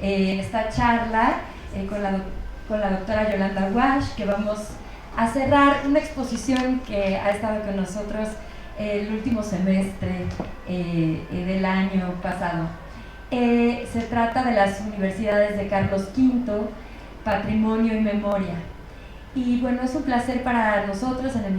esta charla con la doctora Yolanda Wash, que vamos a cerrar una exposición que ha estado con nosotros el último semestre del año pasado. Se trata de las universidades de Carlos V, Patrimonio y Memoria. Y bueno, es un placer para nosotros en el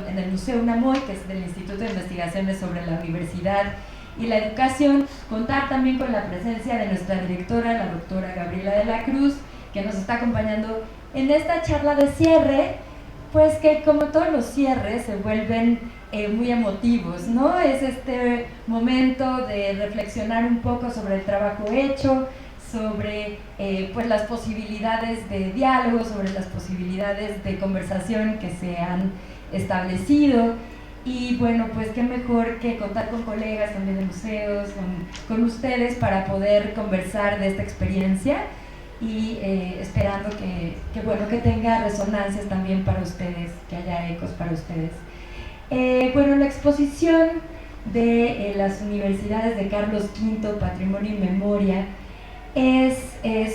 en el Museo UNAMOY, que es del Instituto de Investigaciones sobre la Universidad y la Educación, contar también con la presencia de nuestra directora, la doctora Gabriela de la Cruz, que nos está acompañando en esta charla de cierre, pues que como todos los cierres se vuelven muy emotivos, ¿no? Es este momento de reflexionar un poco sobre el trabajo hecho, sobre pues las posibilidades de diálogo, sobre las posibilidades de conversación que se han establecido. Y bueno, pues qué mejor que contar con colegas también de museos, con ustedes para poder conversar de esta experiencia y esperando que tenga resonancias también para ustedes, que haya ecos para ustedes. Bueno, la exposición de las universidades de Carlos V, Patrimonio y Memoria,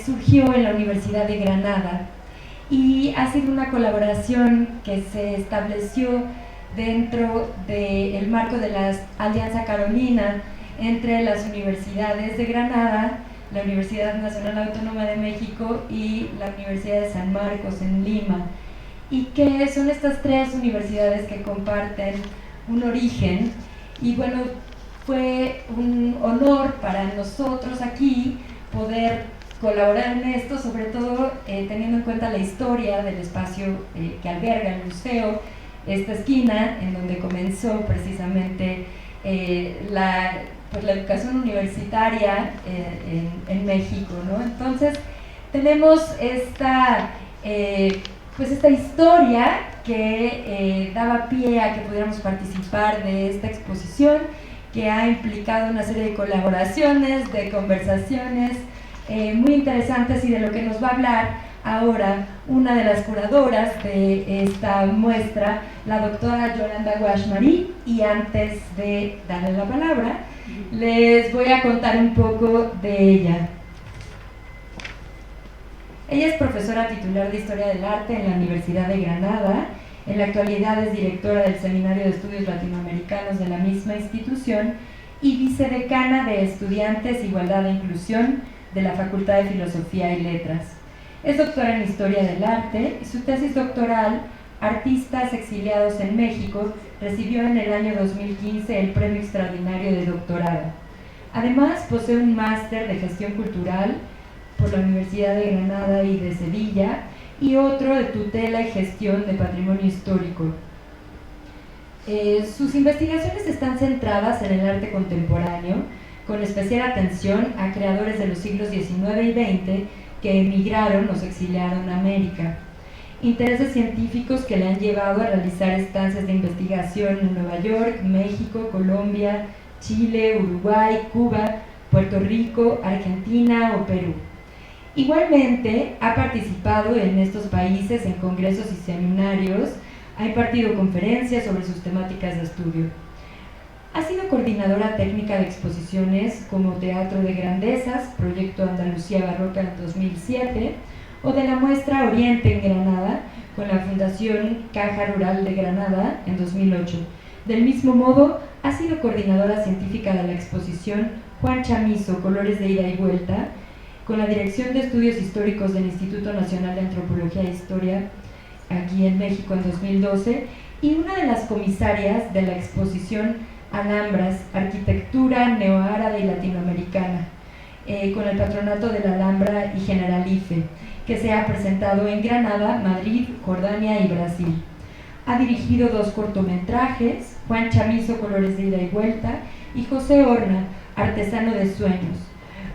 surgió en la Universidad de Granada y ha sido una colaboración que se estableció dentro del marco de la Alianza Carolina entre las universidades de Granada, la Universidad Nacional Autónoma de México y la Universidad de San Marcos en Lima, y que son estas tres universidades que comparten un origen. Y bueno, fue un honor para nosotros aquí poder colaborar en esto, sobre todo teniendo en cuenta la historia del espacio que alberga el museo, esta esquina en donde comenzó precisamente la educación universitaria en México, ¿no? Entonces tenemos esta historia que daba pie a que pudiéramos participar de esta exposición, que ha implicado una serie de colaboraciones, de conversaciones muy interesantes, y de lo que nos va a hablar ahora una de las curadoras de esta muestra, la doctora Yolanda Wash Marie. Y antes de darle la palabra, les voy a contar un poco de ella. Ella es profesora titular de Historia del Arte en la Universidad de Granada. En la actualidad es directora del Seminario de Estudios Latinoamericanos de la misma institución y vicedecana de Estudiantes, Igualdad e Inclusión de la Facultad de Filosofía y Letras. Es doctora en Historia del Arte y su tesis doctoral, Artistas exiliados en México, recibió en el año 2015 el Premio Extraordinario de Doctorado. Además, posee un máster de Gestión Cultural por la Universidad de Granada y de Sevilla, y otro de Tutela y Gestión de Patrimonio Histórico. Sus investigaciones están centradas en el arte contemporáneo, con especial atención a creadores de los siglos XIX y XX que emigraron o se exiliaron a América. Intereses científicos que le han llevado a realizar estancias de investigación en Nueva York, México, Colombia, Chile, Uruguay, Cuba, Puerto Rico, Argentina o Perú. Igualmente, ha participado en estos países en congresos y seminarios, ha impartido conferencias sobre sus temáticas de estudio. Ha sido coordinadora técnica de exposiciones como Teatro de Grandezas, Proyecto Andalucía Barroca en 2007, o de la muestra Oriente en Granada, con la Fundación Caja Rural de Granada en 2008. Del mismo modo, ha sido coordinadora científica de la exposición Juan Chamizo, Colores de Ida y Vuelta, con la Dirección de Estudios Históricos del Instituto Nacional de Antropología e Historia, aquí en México en 2012, y una de las comisarias de la exposición Alhambras, Arquitectura Neoárabe y Latinoamericana, con el patronato de la Alhambra y Generalife, que se ha presentado en Granada, Madrid, Jordania y Brasil. Ha dirigido 2 cortometrajes, Juan Chamizo, Colores de Ida y Vuelta, y José Horna, Artesano de Sueños.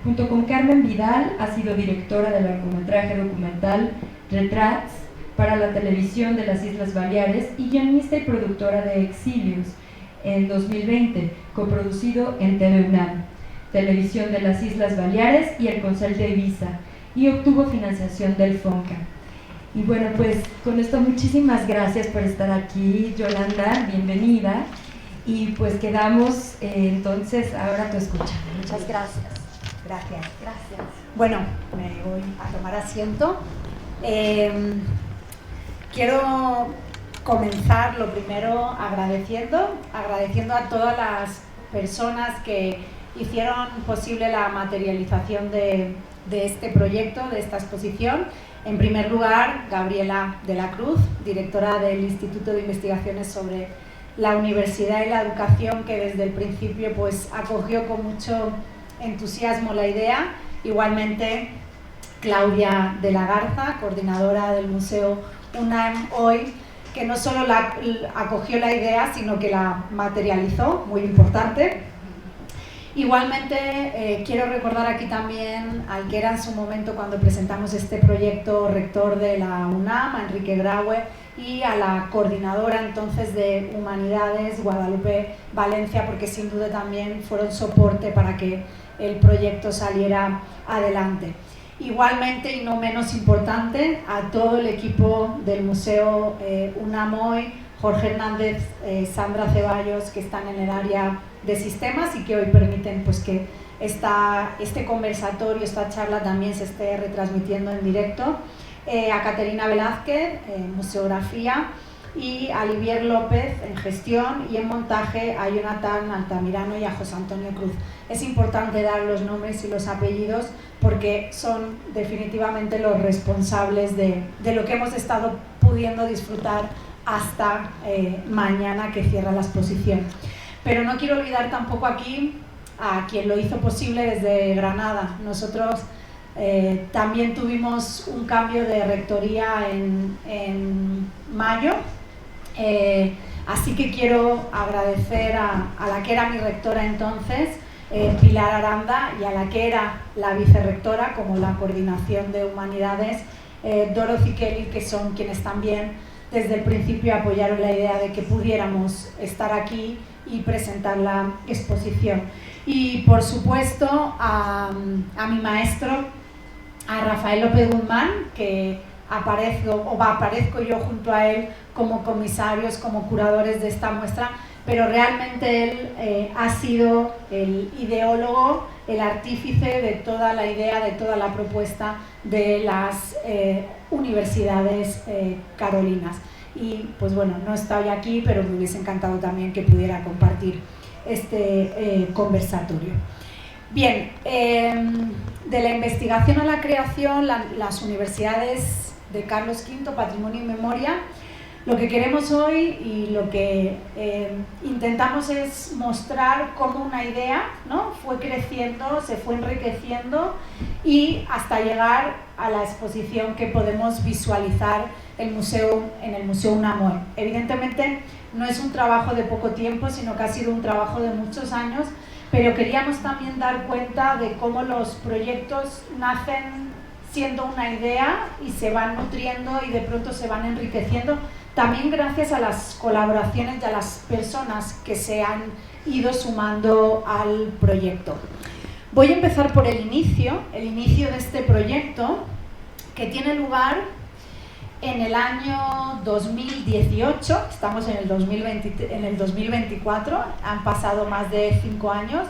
Junto con Carmen Vidal ha sido directora del largometraje documental Retrats para la televisión de las Islas Baleares y guionista y productora de Exilios en 2020, coproducido en TV UNAM, Televisión de las Islas Baleares y el Consell de Ibiza, y obtuvo financiación del FONCA. Y bueno, pues con esto muchísimas gracias por estar aquí, Yolanda, bienvenida, y pues quedamos entonces ahora a tu escucha. Muchas gracias. Gracias. Gracias. Bueno, me voy a tomar asiento. Quiero comenzar lo primero agradeciendo a todas las personas que hicieron posible la materialización de este proyecto, de esta exposición. En primer lugar, Gabriela de la Cruz, directora del Instituto de Investigaciones sobre la Universidad y la Educación, que desde el principio pues acogió con mucho entusiasmo la idea. Igualmente, Claudia de la Garza, coordinadora del Museo UNAM hoy, que no solo acogió la idea, sino que la materializó, muy importante. Igualmente, quiero recordar aquí también al que era en su momento, cuando presentamos este proyecto, rector de la UNAM, a Enrique Graue, y a la coordinadora entonces de Humanidades, Guadalupe Valencia, porque sin duda también fueron soporte para que el proyecto saliera adelante. Igualmente, y no menos importante, a todo el equipo del Museo UNAM hoy, Jorge Hernández, Sandra Ceballos, que están en el área de sistemas y que hoy permiten pues, que este conversatorio, esta charla también se esté retransmitiendo en directo, a Caterina Velázquez, en museografía, y a Olivier López en gestión, y en montaje a Jonathan Altamirano y a José Antonio Cruz. Es importante dar los nombres y los apellidos porque son definitivamente los responsables de lo que hemos estado pudiendo disfrutar hasta mañana, que cierra la exposición. Pero no quiero olvidar tampoco aquí a quien lo hizo posible desde Granada. Nosotros también tuvimos un cambio de rectoría en mayo, así que quiero agradecer a la que era mi rectora entonces, Pilar Aranda, y a la que era la vicerrectora, como la coordinación de Humanidades, Dorothy Kelly, que son quienes también desde el principio apoyaron la idea de que pudiéramos estar aquí y presentar la exposición. Y por supuesto a mi maestro, a Rafael López Guzmán, que aparezco yo junto a él como comisarios, como curadores de esta muestra, pero realmente él ha sido el ideólogo, el artífice de toda la idea, de toda la propuesta de las universidades carolinas. Y pues bueno, no estoy aquí, pero me hubiese encantado también que pudiera compartir este conversatorio. Bien, de la investigación a la creación, las universidades de Carlos V, Patrimonio y Memoria, lo que queremos hoy y lo que intentamos es mostrar cómo una idea, ¿no?, fue creciendo, se fue enriqueciendo y hasta llegar a la exposición que podemos visualizar en el Museo UNAM. Evidentemente no es un trabajo de poco tiempo, sino que ha sido un trabajo de muchos años, pero queríamos también dar cuenta de cómo los proyectos nacen siendo una idea y se van nutriendo y de pronto se van enriqueciendo, también gracias a las colaboraciones de las personas que se han ido sumando al proyecto. Voy a empezar por el inicio de este proyecto, que tiene lugar en el año 2018, estamos en el 2024, han pasado más de 5 años.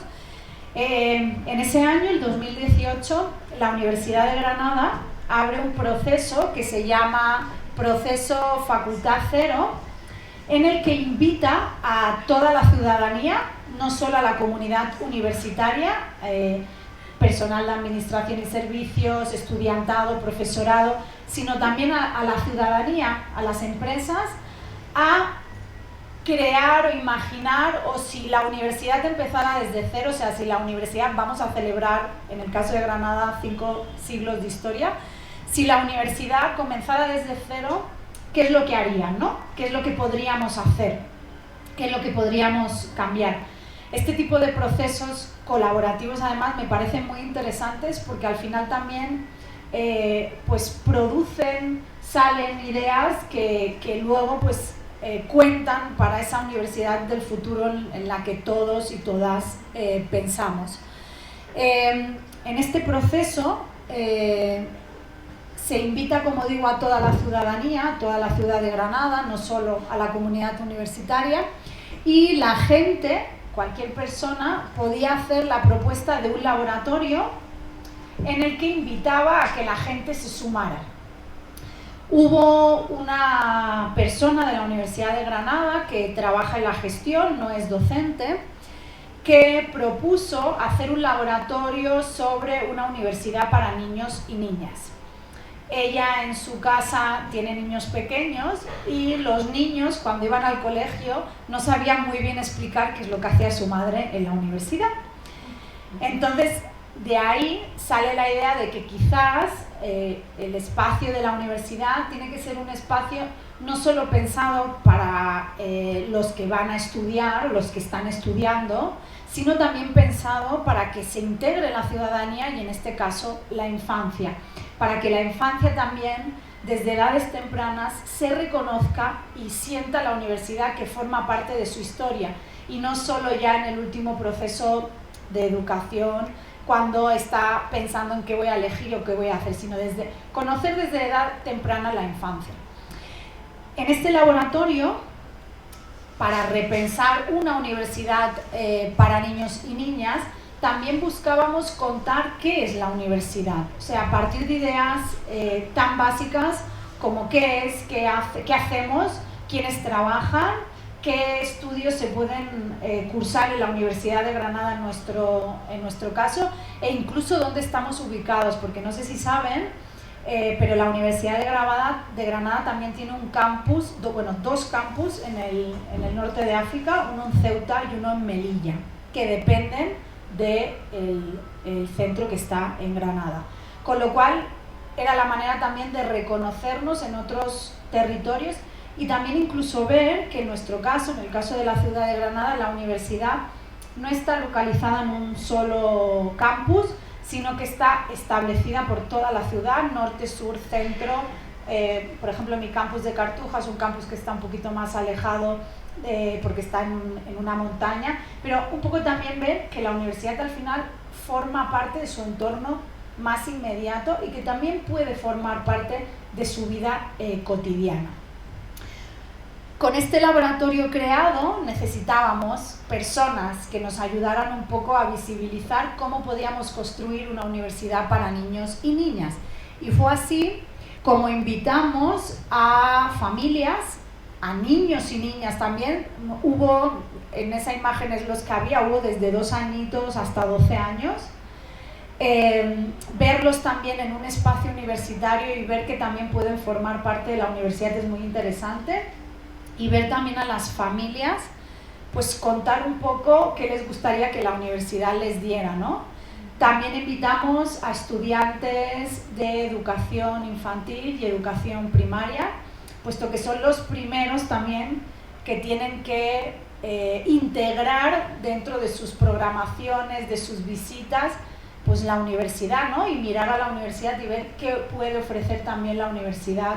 En ese año, el 2018, la Universidad de Granada abre un proceso que se llama Proceso Facultad Cero, en el que invita a toda la ciudadanía, no solo a la comunidad universitaria, personal de administración y servicios, estudiantado, profesorado, sino también a la ciudadanía, a las empresas, a crear o imaginar, o si la universidad empezara desde cero, o sea, si la universidad, vamos a celebrar, en el caso de Granada, 5 siglos de historia, si la universidad comenzara desde cero, ¿qué es lo que harían, no? ¿Qué es lo que podríamos hacer? ¿Qué es lo que podríamos cambiar? Este tipo de procesos colaborativos, además, me parecen muy interesantes porque al final también pues salen ideas que luego pues cuentan para esa universidad del futuro en la que todos y todas pensamos. En este proceso se invita, como digo, a toda la ciudadanía, a toda la ciudad de Granada, no solo a la comunidad universitaria, y la gente cualquier persona podía hacer la propuesta de un laboratorio en el que invitaba a que la gente se sumara. Hubo una persona de la Universidad de Granada que trabaja en la gestión, no es docente, que propuso hacer un laboratorio sobre una universidad para niños y niñas. Ella en su casa tiene niños pequeños y los niños cuando iban al colegio no sabían muy bien explicar qué es lo que hacía su madre en la universidad. Entonces, de ahí sale la idea de que quizás el espacio de la universidad tiene que ser un espacio no solo pensado para los que van a estudiar, los que están estudiando, sino también pensado para que se integre la ciudadanía y en este caso la infancia, para que la infancia también desde edades tempranas se reconozca y sienta la universidad que forma parte de su historia y no solo ya en el último proceso de educación cuando está pensando en qué voy a elegir o qué voy a hacer, sino conocer desde edad temprana la infancia. En este laboratorio, para repensar una universidad para niños y niñas, también buscábamos contar qué es la universidad, o sea, a partir de ideas tan básicas como qué es, qué hacemos, quiénes trabajan, qué estudios se pueden cursar en la Universidad de Granada en nuestro caso, e incluso dónde estamos ubicados, porque no sé si saben, pero la Universidad de Granada también tiene un campus, dos campus en el norte de África, uno en Ceuta y uno en Melilla, que dependen del centro que está en Granada. Con lo cual, era la manera también de reconocernos en otros territorios y también incluso ver que en nuestro caso, en el caso de la ciudad de Granada, la universidad no está localizada en un solo campus, sino que está establecida por toda la ciudad, norte, sur, centro. Por ejemplo, mi campus de Cartuja es un campus que está un poquito más alejado porque está en una montaña, pero un poco también ver que la universidad al final forma parte de su entorno más inmediato y que también puede formar parte de su vida cotidiana. Con este laboratorio creado necesitábamos personas que nos ayudaran un poco a visibilizar cómo podíamos construir una universidad para niños y niñas. Y fue así como invitamos a familias, a niños y niñas también. Hubo, en esa imagen es los que había, hubo desde 2 añitos hasta 12 años. Verlos también en un espacio universitario y ver que también pueden formar parte de la universidad es muy interesante. Y ver también a las familias, pues contar un poco qué les gustaría que la universidad les diera, ¿no? También invitamos a estudiantes de educación infantil y educación primaria, puesto que son los primeros también que tienen que integrar dentro de sus programaciones, de sus visitas, pues la universidad, ¿no? Y mirar a la universidad y ver qué puede ofrecer también la universidad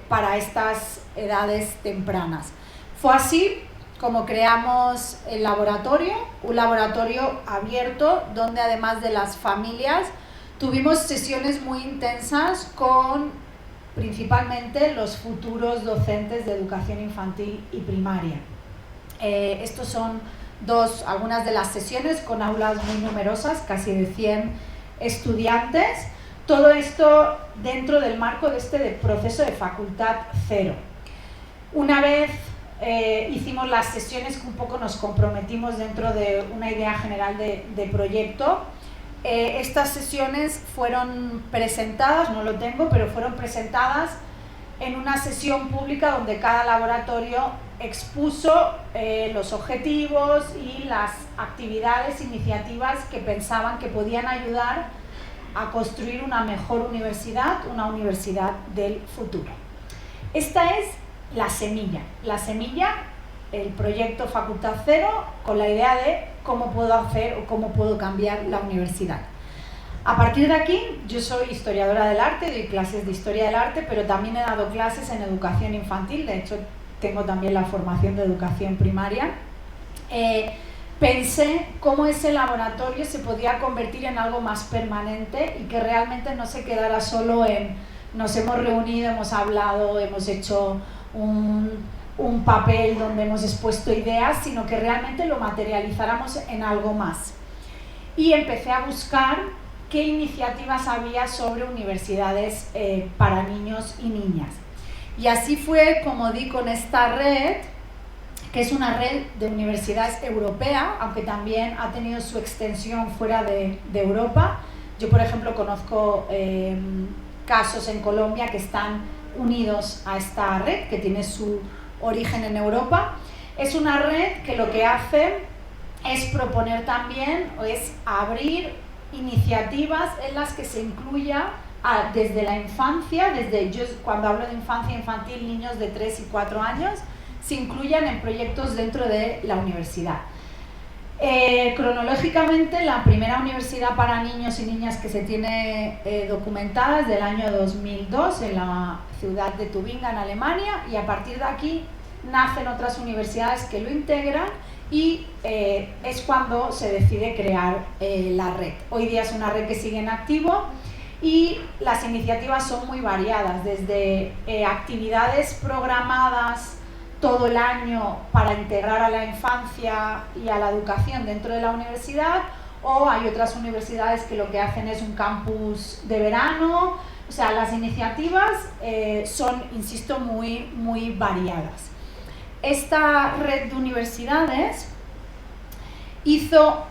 para estas edades tempranas. Fue así como creamos el laboratorio, un laboratorio abierto donde además de las familias tuvimos sesiones muy intensas con principalmente los futuros docentes de educación infantil y primaria. Estos son algunas de las sesiones con aulas muy numerosas, casi de 100 estudiantes. Todo esto dentro del marco de proceso de Facultad Cero. Una vez hicimos las sesiones que un poco nos comprometimos dentro de una idea general de proyecto, estas sesiones fueron presentadas, no lo tengo, pero fueron presentadas en una sesión pública donde cada laboratorio expuso los objetivos y las actividades, iniciativas que pensaban que podían ayudar a construir una mejor universidad, una universidad del futuro. Esta es la semilla, el proyecto Facultad Cero, con la idea de cómo puedo hacer o cómo puedo cambiar la universidad. A partir de aquí, yo soy historiadora del arte, doy clases de historia del arte, pero también he dado clases en educación infantil, de hecho tengo también la formación de educación primaria. Pensé cómo ese laboratorio se podía convertir en algo más permanente y que realmente no se quedara solo en nos hemos reunido, hemos hablado, hemos hecho un papel donde hemos expuesto ideas, sino que realmente lo materializáramos en algo más. Y empecé a buscar qué iniciativas había sobre universidades para niños y niñas. Y así fue como di con esta red, que es una red de universidades europea, aunque también ha tenido su extensión fuera de Europa. Yo, por ejemplo, conozco casos en Colombia que están unidos a esta red, que tiene su origen en Europa. Es una red que lo que hace es proponer también, o es abrir iniciativas en las que se incluya desde la infancia, yo cuando hablo de infancia infantil, niños de 3 y 4 años, se incluyan en proyectos dentro de la universidad. Cronológicamente, la primera universidad para niños y niñas que se tiene documentada es del año 2002 en la ciudad de Tubinga, en Alemania, y a partir de aquí nacen otras universidades que lo integran y es cuando se decide crear la red. Hoy día es una red que sigue en activo y las iniciativas son muy variadas, desde actividades programadas todo el año para integrar a la infancia y a la educación dentro de la universidad, o hay otras universidades que lo que hacen es un campus de verano. O sea, las iniciativas son, insisto, muy variadas. Esta red de universidades hizo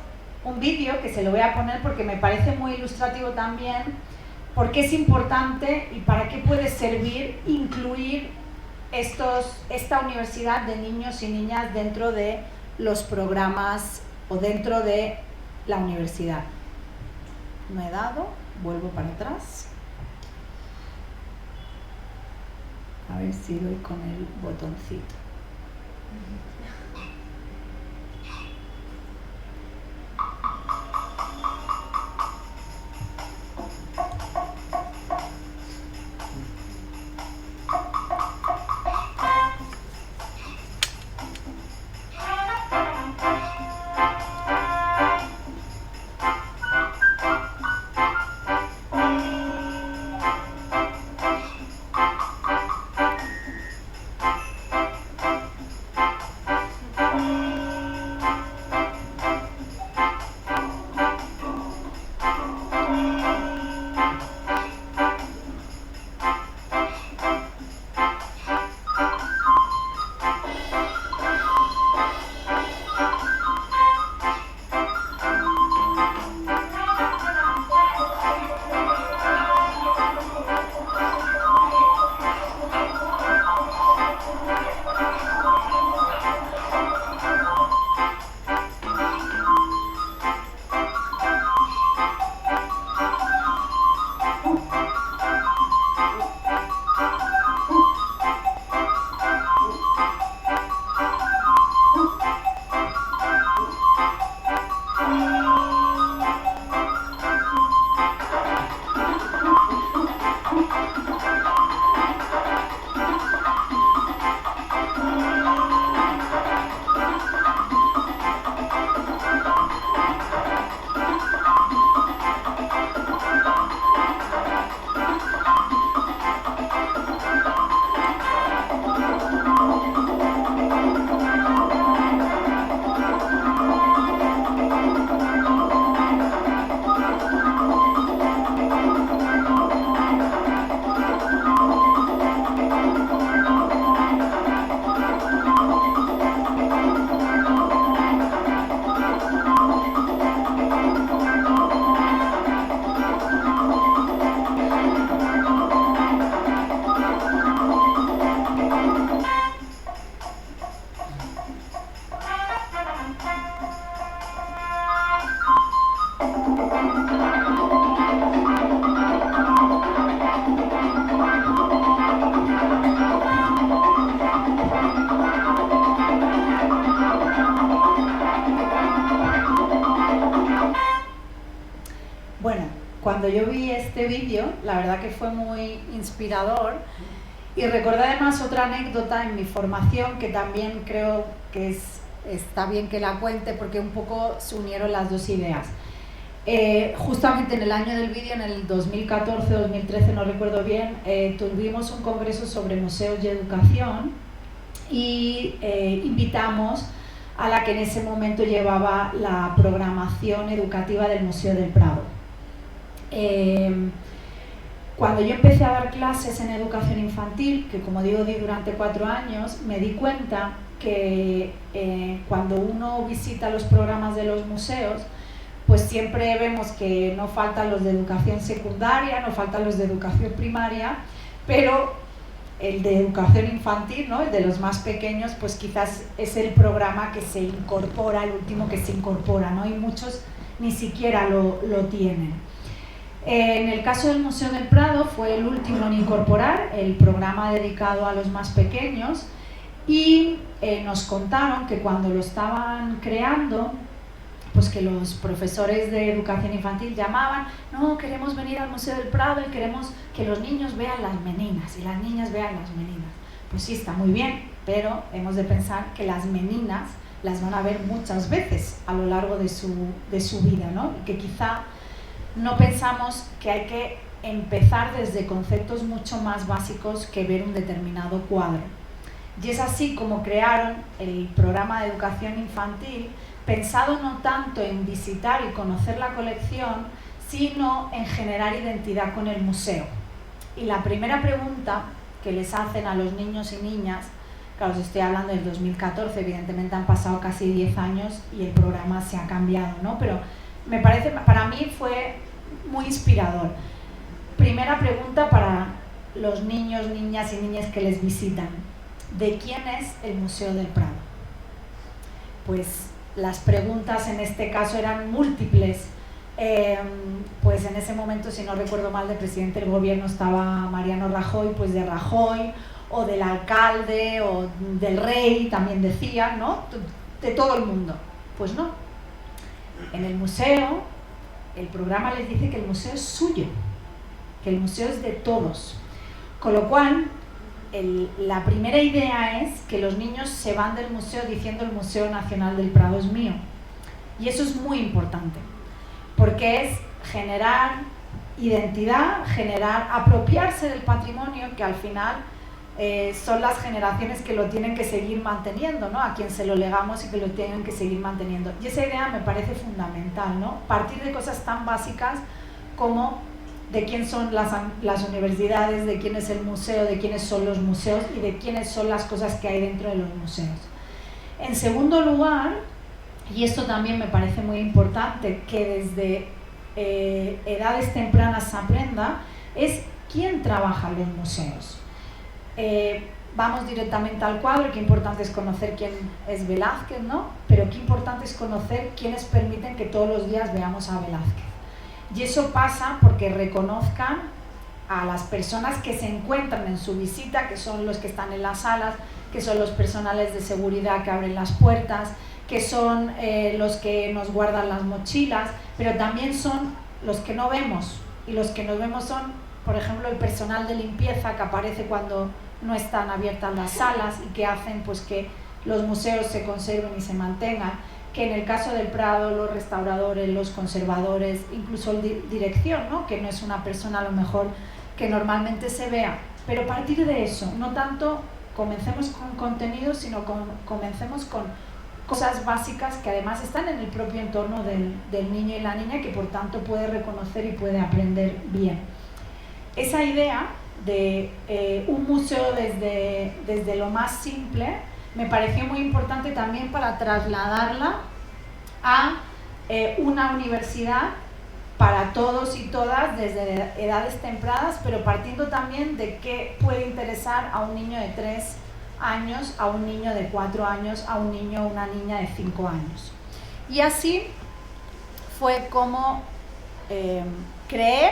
un vídeo que se lo voy a poner porque me parece muy ilustrativo también, porque es importante y para qué puede servir incluir esta universidad de niños y niñas dentro de los programas o dentro de la universidad. No he dado, vuelvo para atrás. A ver si doy con el botoncito. Cuando yo vi este vídeo, la verdad que fue muy inspirador y recordé además otra anécdota en mi formación que también creo que está bien que la cuente porque un poco se unieron las dos ideas. Justamente en el año del vídeo, en el 2014-2013, no recuerdo bien, tuvimos un congreso sobre museos y educación y invitamos a la que en ese momento llevaba la programación educativa del Museo del Prado. Cuando yo empecé a dar clases en educación infantil, que como digo di durante 4 años, me di cuenta que cuando uno visita los programas de los museos, pues siempre vemos que no faltan los de educación secundaria, no faltan los de educación primaria, pero el de educación infantil, ¿no?, el de los más pequeños, pues quizás es el programa que se incorpora, el último que se incorpora, ¿no? Y muchos ni siquiera lo tienen. En el caso del Museo del Prado fue el último en incorporar el programa dedicado a los más pequeños y nos contaron que cuando lo estaban creando, pues que los profesores de educación infantil llamaban: no, queremos venir al Museo del Prado y queremos que los niños vean las meninas y las niñas vean las meninas. Pues sí, está muy bien, pero hemos de pensar que las meninas las van a ver muchas veces a lo largo de su vida, ¿no? Y que quizá no pensamos que hay que empezar desde conceptos mucho más básicos que ver un determinado cuadro. Y es así como crearon el programa de educación infantil, pensado no tanto en visitar y conocer la colección, sino en generar identidad con el museo. Y la primera pregunta que les hacen a los niños y niñas, claro, os estoy hablando del 2014, evidentemente han pasado casi 10 años y el programa se ha cambiado, ¿no? Pero me parece, para mí fue muy inspirador. Primera pregunta para los niños, niñas y niñas que les visitan: ¿de quién es el Museo del Prado? Pues las preguntas en este caso eran múltiples. Pues en ese momento, si no recuerdo mal, de presidente del gobierno estaba Mariano Rajoy, pues de Rajoy, o del alcalde, o del rey, también decían, ¿no? De todo el mundo. Pues no. En el museo, el programa les dice que el museo es suyo, que el museo es de todos. Con lo cual, la primera idea es que los niños se van del museo diciendo: el Museo Nacional del Prado es mío. Y eso es muy importante, porque es generar identidad, apropiarse del patrimonio, que al final son las generaciones que lo tienen que seguir manteniendo, ¿no? A quien se lo legamos y que lo tienen que seguir manteniendo. Y esa idea me parece fundamental, ¿no? Partir de cosas tan básicas como de quién son las universidades, de quién es el museo, de quiénes son los museos y de quiénes son las cosas que hay dentro de los museos. En segundo lugar, y esto también me parece muy importante que desde edades tempranas se aprenda, es quién trabaja en los museos. Vamos directamente al cuadro. Qué importante es conocer quién es Velázquez, ¿no? Pero qué importante es conocer quiénes permiten que todos los días veamos a Velázquez. Y eso pasa porque reconozcan a las personas que se encuentran en su visita, que son los que están en las salas, que son los personales de seguridad que abren las puertas, que son los que nos guardan las mochilas, pero también son los que no vemos. Y los que nos vemos son, por ejemplo, el personal de limpieza que aparece cuando no están abiertas las salas y que hacen pues que los museos se conserven y se mantengan, que en el caso del Prado los restauradores, los conservadores, incluso la dirección, ¿no? Que no es una persona a lo mejor que normalmente se vea, pero a partir de eso, no tanto comencemos con contenidos, sino comencemos con cosas básicas que además están en el propio entorno del niño y la niña, que por tanto puede reconocer y puede aprender bien. Esa idea de un museo desde lo más simple me pareció muy importante también para trasladarla a una universidad para todos y todas desde edades tempranas, pero partiendo también de qué puede interesar a un niño de 3 años, a un niño de 4 años, a un niño o una niña de 5 años. Y así fue como creé,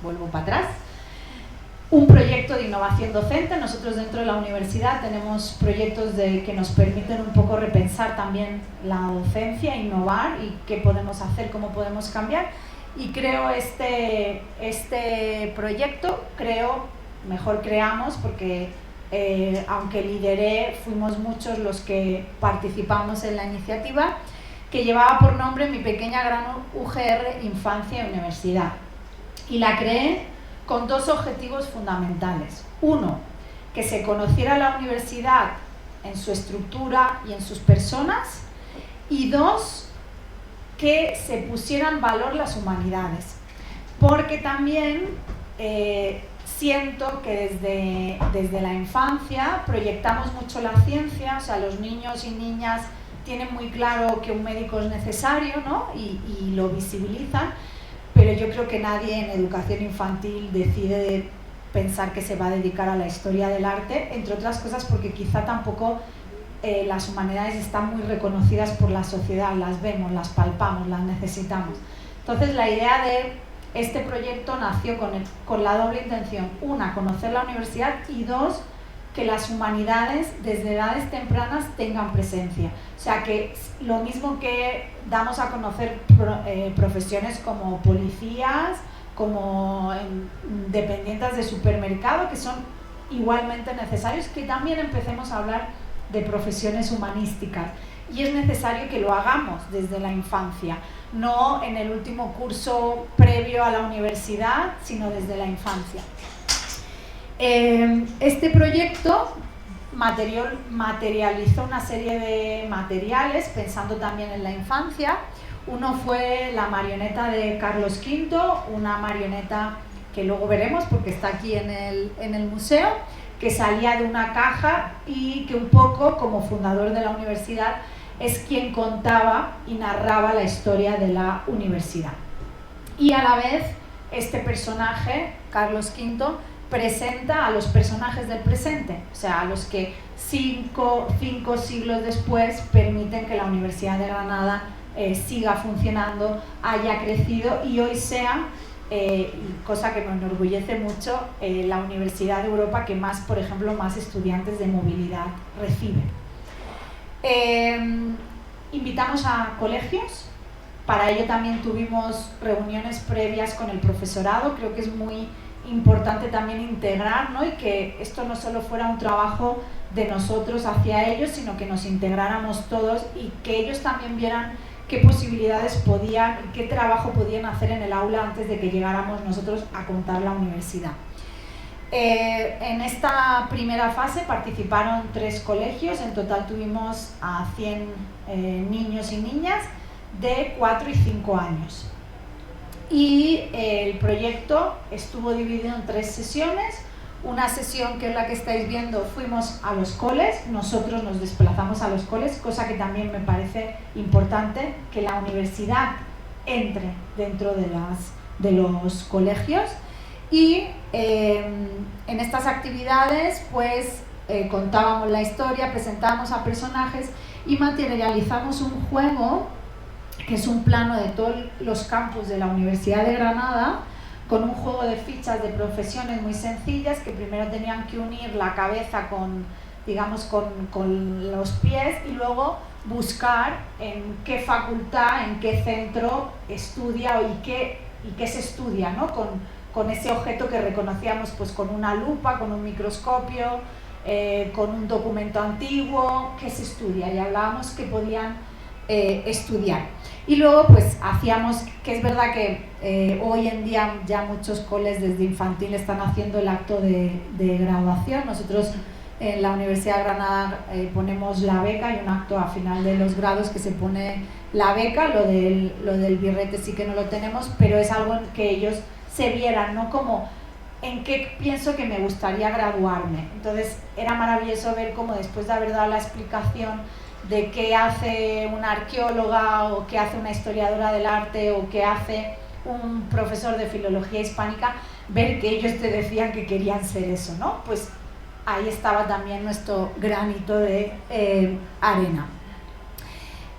vuelvo para atrás, un proyecto de innovación docente. Nosotros dentro de la universidad tenemos proyectos que nos permiten un poco repensar también la docencia, innovar y qué podemos hacer, cómo podemos cambiar. Y creo este proyecto, creamos porque aunque lideré, fuimos muchos los que participamos en la iniciativa, que llevaba por nombre Mi Pequeña Gran UGR Infancia y Universidad. Y la creé con 2 objetivos fundamentales. Uno, que se conociera la universidad en su estructura y en sus personas, y 2, que se pusieran en valor las humanidades, porque también siento que desde la infancia proyectamos mucho la ciencia, o sea, los niños y niñas tienen muy claro que un médico es necesario, ¿no? y lo visibilizan, pero yo creo que nadie en educación infantil decide pensar que se va a dedicar a la historia del arte, entre otras cosas porque quizá tampoco las humanidades están muy reconocidas por la sociedad, las vemos, las palpamos, las necesitamos. Entonces la idea de este proyecto nació con la doble intención: una, conocer la universidad, y 2, que las humanidades desde edades tempranas tengan presencia. O sea, que lo mismo que damos a conocer profesiones como policías, como dependientes de supermercado, que son igualmente necesarios, que también empecemos a hablar de profesiones humanísticas. Y es necesario que lo hagamos desde la infancia, no en el último curso previo a la universidad, sino desde la infancia. Este proyecto materializó una serie de materiales pensando también en la infancia. Uno fue la marioneta de Carlos V, una marioneta que luego veremos porque está aquí en el museo, que salía de una caja y que un poco, como fundador de la universidad, es quien contaba y narraba la historia de la universidad. Y a la vez, este personaje, Carlos V, presenta a los personajes del presente, o sea, a los que cinco siglos después permiten que la Universidad de Granada siga funcionando, haya crecido y hoy sea, cosa que me enorgullece mucho, la universidad de Europa que más, por ejemplo, más estudiantes de movilidad recibe. Invitamos a colegios, para ello también tuvimos reuniones previas con el profesorado. Creo que es muy importante también integrar, ¿no? Y que esto no solo fuera un trabajo de nosotros hacia ellos, sino que nos integráramos todos y que ellos también vieran qué posibilidades podían y qué trabajo podían hacer en el aula antes de que llegáramos nosotros a contar la universidad. En esta primera fase participaron 3 colegios, en total tuvimos a 100 niños y niñas de 4 y 5 años. Y el proyecto estuvo dividido en 3 sesiones. Una sesión, que es la que estáis viendo, fuimos a los coles, nosotros nos desplazamos a los coles, cosa que también me parece importante, que la universidad entre dentro de los colegios. Y en estas actividades pues contábamos la historia, presentábamos a personajes y materializamos un juego que es un plano de todos los campus de la Universidad de Granada, con un juego de fichas de profesiones muy sencillas, que primero tenían que unir la cabeza con, digamos, con los pies y luego buscar en qué facultad, en qué centro estudia y qué se estudia, ¿no? Con ese objeto que reconocíamos pues con una lupa, con un microscopio, con un documento antiguo, qué se estudia, y hablábamos que podían estudiar. Y luego pues hacíamos, que es verdad que hoy en día ya muchos coles desde infantil están haciendo el acto de graduación. Nosotros en la Universidad de Granada ponemos la beca, y un acto a final de los grados que se pone la beca. Lo del birrete sí que no lo tenemos, pero es algo en que ellos se vieran, ¿no? Como en qué pienso que me gustaría graduarme. Entonces era maravilloso ver cómo, después de haber dado la explicación de qué hace una arqueóloga o qué hace una historiadora del arte o qué hace un profesor de filología hispánica, ver que ellos te decían que querían ser eso, ¿no? Pues ahí estaba también nuestro granito de arena.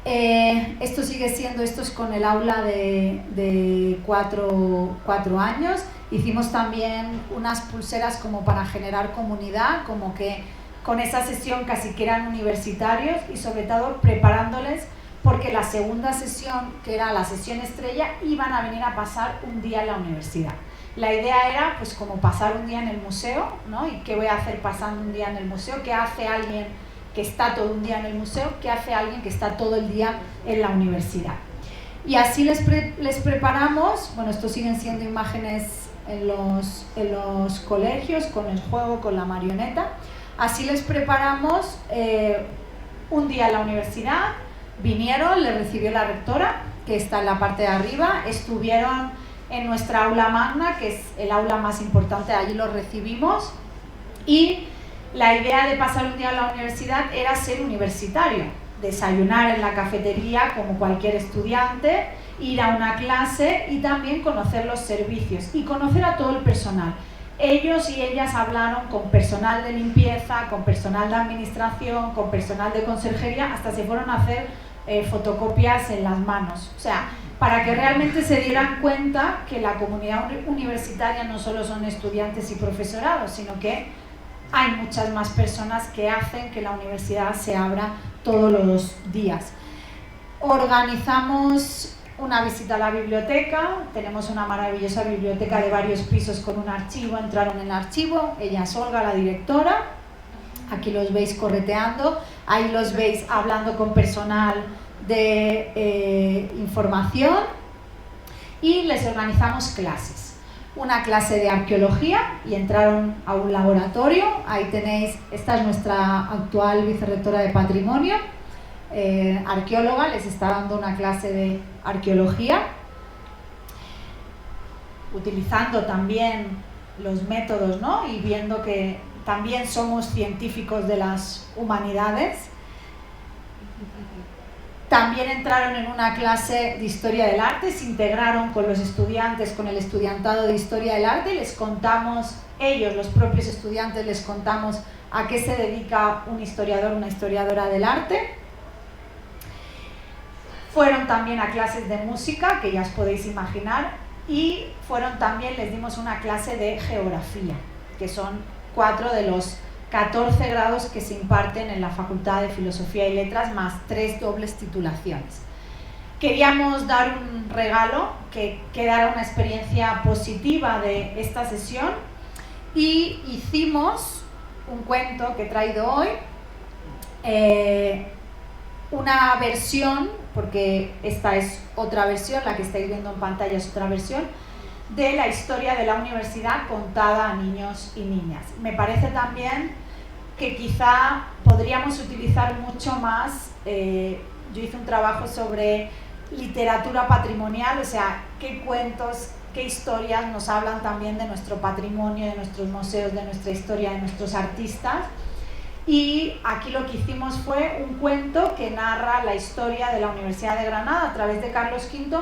Esto sigue siendo, esto es con el aula de 4 años. Hicimos también unas pulseras como para generar comunidad, como que con esa sesión casi que eran universitarios, y sobre todo preparándoles porque la segunda sesión, que era la sesión estrella, iban a venir a pasar un día en la universidad. La idea era pues como pasar un día en el museo, ¿no? ¿Y qué voy a hacer pasando un día en el museo? ¿Qué hace alguien que está todo un día en el museo? ¿Qué hace alguien que está todo el día en la universidad? Y así les preparamos. Bueno, estos siguen siendo imágenes en los colegios con el juego, con la marioneta. Así les preparamos un día en la universidad, vinieron, les recibió la rectora, que está en la parte de arriba, estuvieron en nuestra aula magna, que es el aula más importante, allí los recibimos, y la idea de pasar un día en la universidad era ser universitario, desayunar en la cafetería como cualquier estudiante, ir a una clase y también conocer los servicios y conocer a todo el personal. Ellos y ellas hablaron con personal de limpieza, con personal de administración, con personal de conserjería, hasta se fueron a hacer fotocopias en las manos. O sea, para que realmente se dieran cuenta que la comunidad universitaria no solo son estudiantes y profesorados, sino que hay muchas más personas que hacen que la universidad se abra todos los días. Organizamos una visita a la biblioteca, tenemos una maravillosa biblioteca de varios pisos con un archivo, entraron en el archivo, ella es Olga, la directora, aquí los veis correteando, ahí los veis hablando con personal de información, y les organizamos clases. Una clase de arqueología y entraron a un laboratorio, ahí tenéis, esta es nuestra actual vicerrectora de patrimonio, arqueóloga, les está dando una clase de arqueología, utilizando también los métodos, ¿no? Y viendo que también somos científicos de las humanidades. También entraron en una clase de historia del arte, se integraron con los estudiantes, con el estudiantado de historia del arte, y les contamos, ellos, los propios estudiantes, les contamos a qué se dedica un historiador, una historiadora del arte. Fueron también a clases de música, que ya os podéis imaginar, y fueron también, les dimos una clase de geografía, que son 4 de los 14 grados que se imparten en la Facultad de Filosofía y Letras, más 3 dobles titulaciones. Queríamos dar un regalo que quedara una experiencia positiva de esta sesión, y hicimos un cuento que he traído hoy, una versión, porque esta es otra versión, la que estáis viendo en pantalla es otra versión, de la historia de la universidad contada a niños y niñas. Me parece también que quizá podríamos utilizar mucho más, yo hice un trabajo sobre literatura patrimonial, o sea, qué cuentos, qué historias nos hablan también de nuestro patrimonio, de nuestros museos, de nuestra historia, de nuestros artistas. Y aquí lo que hicimos fue un cuento que narra la historia de la Universidad de Granada a través de Carlos V,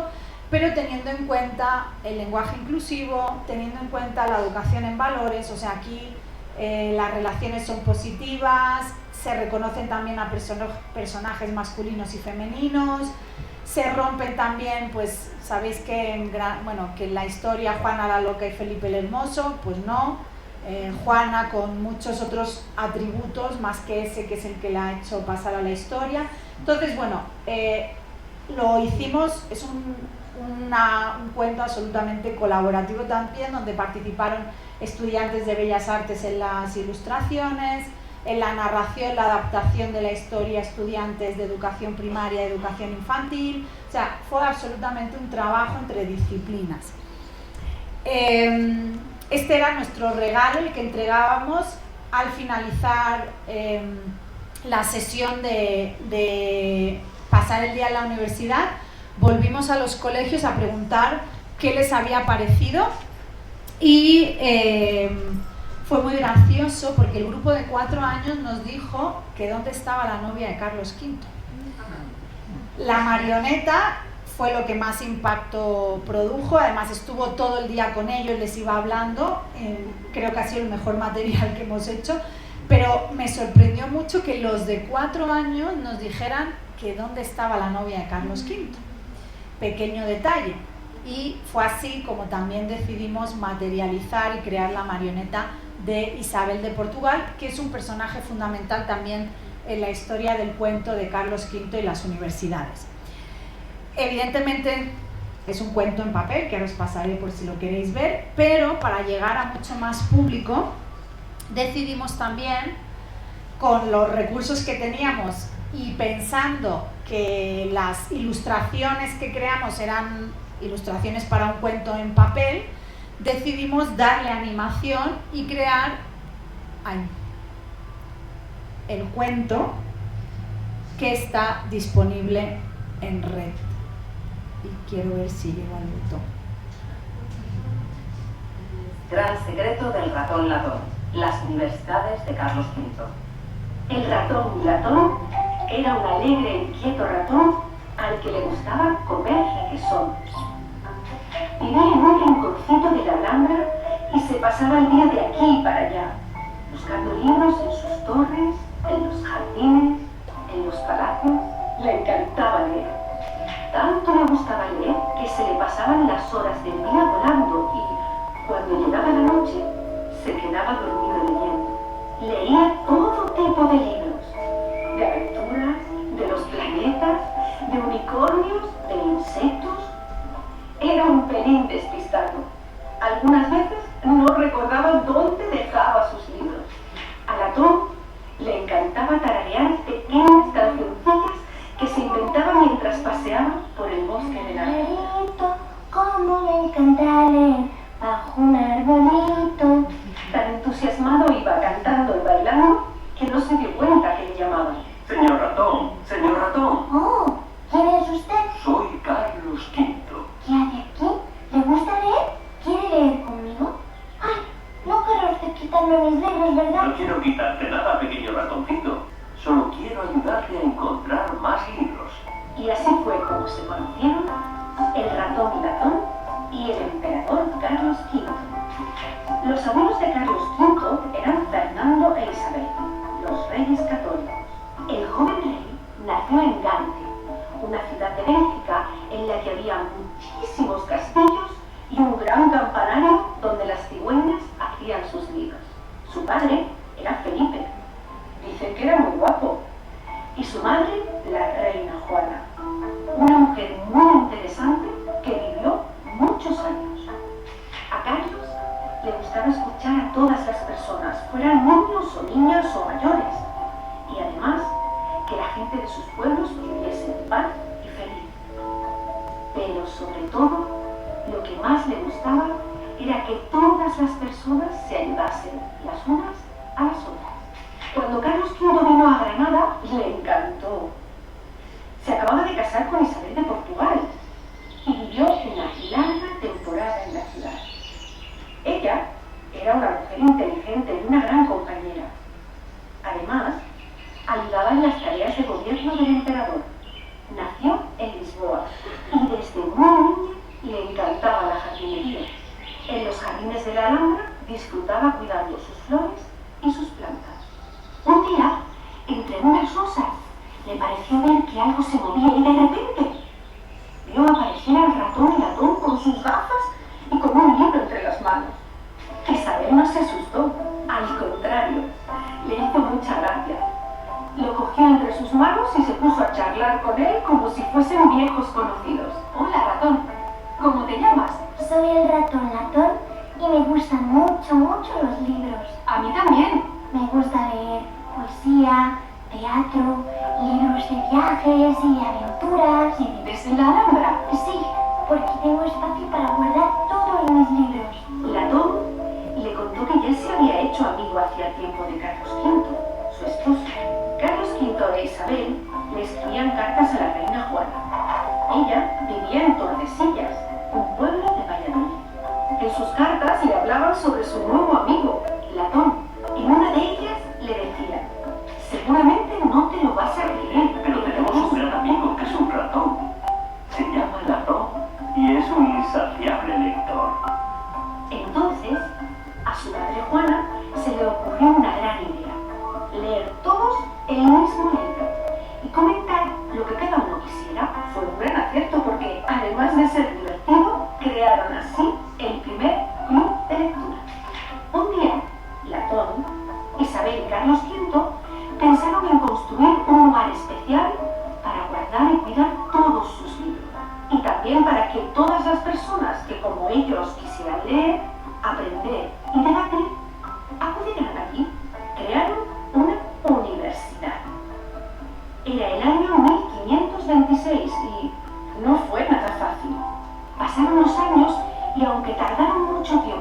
pero teniendo en cuenta el lenguaje inclusivo, teniendo en cuenta la educación en valores, o sea, aquí las relaciones son positivas, se reconocen también a personajes masculinos y femeninos, se rompen también, pues sabéis que que en la historia Juana la loca y Felipe el hermoso, pues no, Juana con muchos otros atributos más que ese que es el que la ha hecho pasar a la historia. Entonces, bueno, lo hicimos, es un cuento absolutamente colaborativo también, donde participaron estudiantes de Bellas Artes en las ilustraciones, en la narración, la adaptación de la historia, estudiantes de educación primaria, de educación infantil, o sea, fue absolutamente un trabajo entre disciplinas. Este era nuestro regalo, el que entregábamos al finalizar la sesión de pasar el día en la universidad. Volvimos a los colegios a preguntar qué les había parecido, y fue muy gracioso porque el grupo de 4 años nos dijo que dónde estaba la novia de Carlos V. La marioneta fue lo que más impacto produjo, además estuvo todo el día con ellos, les iba hablando, creo que ha sido el mejor material que hemos hecho, pero me sorprendió mucho que los de 4 años nos dijeran que dónde estaba la novia de Carlos V. Pequeño detalle, y fue así como también decidimos materializar y crear la marioneta de Isabel de Portugal, que es un personaje fundamental también en la historia del cuento de Carlos V y las universidades. Evidentemente es un cuento en papel, que ahora os pasaré por si lo queréis ver, pero para llegar a mucho más público decidimos también, con los recursos que teníamos y pensando que las ilustraciones que creamos eran ilustraciones para un cuento en papel, decidimos darle animación y crear el cuento que está disponible en red. Y quiero ver si llego al botón. Gran secreto del ratón latón. Las universidades de Carlos V. El ratón latón era un alegre e inquieto ratón al que le gustaba comer requesón. Vivía en un rinconcito de la Alhambra y se pasaba el día de aquí y para allá, buscando libros en sus torres, en los jardines, en los palacios. Le encantaba leer. Tanto le gustaba leer que se le pasaban las horas del día volando y, cuando llegaba la noche, se quedaba dormido leyendo. Leía todo tipo de libros, de aventuras, de los planetas, de unicornios, de insectos. Era un pelín despistado. Algunas veces no recordaba dónde dejaba sus libros. Al latón le encantaba tararear pequeñas cancioncillas que se inventaba mientras paseaba por el bosque de la Arbolito, cómo me encanta leer bajo un arbolito. Tan entusiasmado iba cantando y bailando que no se dio cuenta que le llamaban. Señor ratón, señor ratón. Oh, ¿quién es usted? Soy Carlos V. ¿Qué hace aquí? ¿Le gusta leer? ¿Quiere leer conmigo? Ay, no querrá usted quitarme mis libros, ¿verdad? No quiero quitarte nada, pequeño ratoncito. Solo quiero ayudarte a encontrar más libros. Y así fue como se conocieron el ratón latón y el emperador Carlos V. Los abuelos de Carlos V eran Fernando e Isabel, los reyes católicos. El joven rey nació en Gante, una ciudad de Bélgica en la que había muchísimos castillos y un gran campanario donde las cigüeñas hacían sus nidos. Su padre era Felipe. Dicen que era muy guapo. Y su madre, la reina Juana, una mujer muy interesante que vivió muchos años. A Carlos le gustaba escuchar a todas las personas, fueran niños o niñas o mayores, y además que la gente de sus pueblos viviese en paz y feliz. Pero sobre todo, lo que más le gustaba era que todas las personas se ayudasen las unas a las otras. Cuando Carlos V vino a Granada, le encantó. Se acababa de casar con Isabel de Portugal y vivió una larga temporada en la ciudad. Ella era una mujer inteligente y una gran compañera. Además, ayudaba en las tareas de gobierno del emperador. Nació en Lisboa y desde muy niña le encantaba la jardinería. En los jardines de la Alhambra disfrutaba cuidando sus flores y sus plantas. Un día, entre unas rosas, le pareció ver que algo se movía y de repente vio aparecer al ratón latón con sus gafas y con un libro entre las manos. Isabel no se asustó, al contrario, le hizo mucha gracia. Lo cogió entre sus manos y se puso a charlar con él como si fuesen viejos conocidos. Hola, ratón, ¿cómo te llamas? Soy el ratón latón y me gustan mucho los libros. A mí también. Me gusta leer poesía, teatro, libros de viajes y aventuras. ¿Y vives en la Alhambra? Sí, porque tengo espacio para guardar todos mis libros. Latón le contó que ya se había hecho amigo hacía tiempo de Carlos V, su esposo. Carlos V e Isabel le escribían cartas a la reina Juana. Ella vivía en Tordesillas, un pueblo de Valladolid. En sus cartas le hablaban sobre su nuevo amigo, Latón, y una de ellas le decía: seguramente no te lo vas a creer, Pero tenemos un gran amigo que es un ratón. Se llama Latón y es un insaciable lector. Entonces, a su madre Juana se le ocurrió una gran idea: leer todos el mismo libro y comentar lo que cada uno quisiera. Fue un gran acierto porque, además de ser divertido, crearon así el primer club de lectura. Un día, Latón, Isabel y Carlos V pensaron en construir un lugar especial para guardar y cuidar todos sus libros, y también para que todas las personas que como ellos quisieran leer, aprender y debatir, acudieran allí. Crearon una universidad. Era el año 1526 y no fue nada fácil. Pasaron los años y aunque tardaron mucho tiempo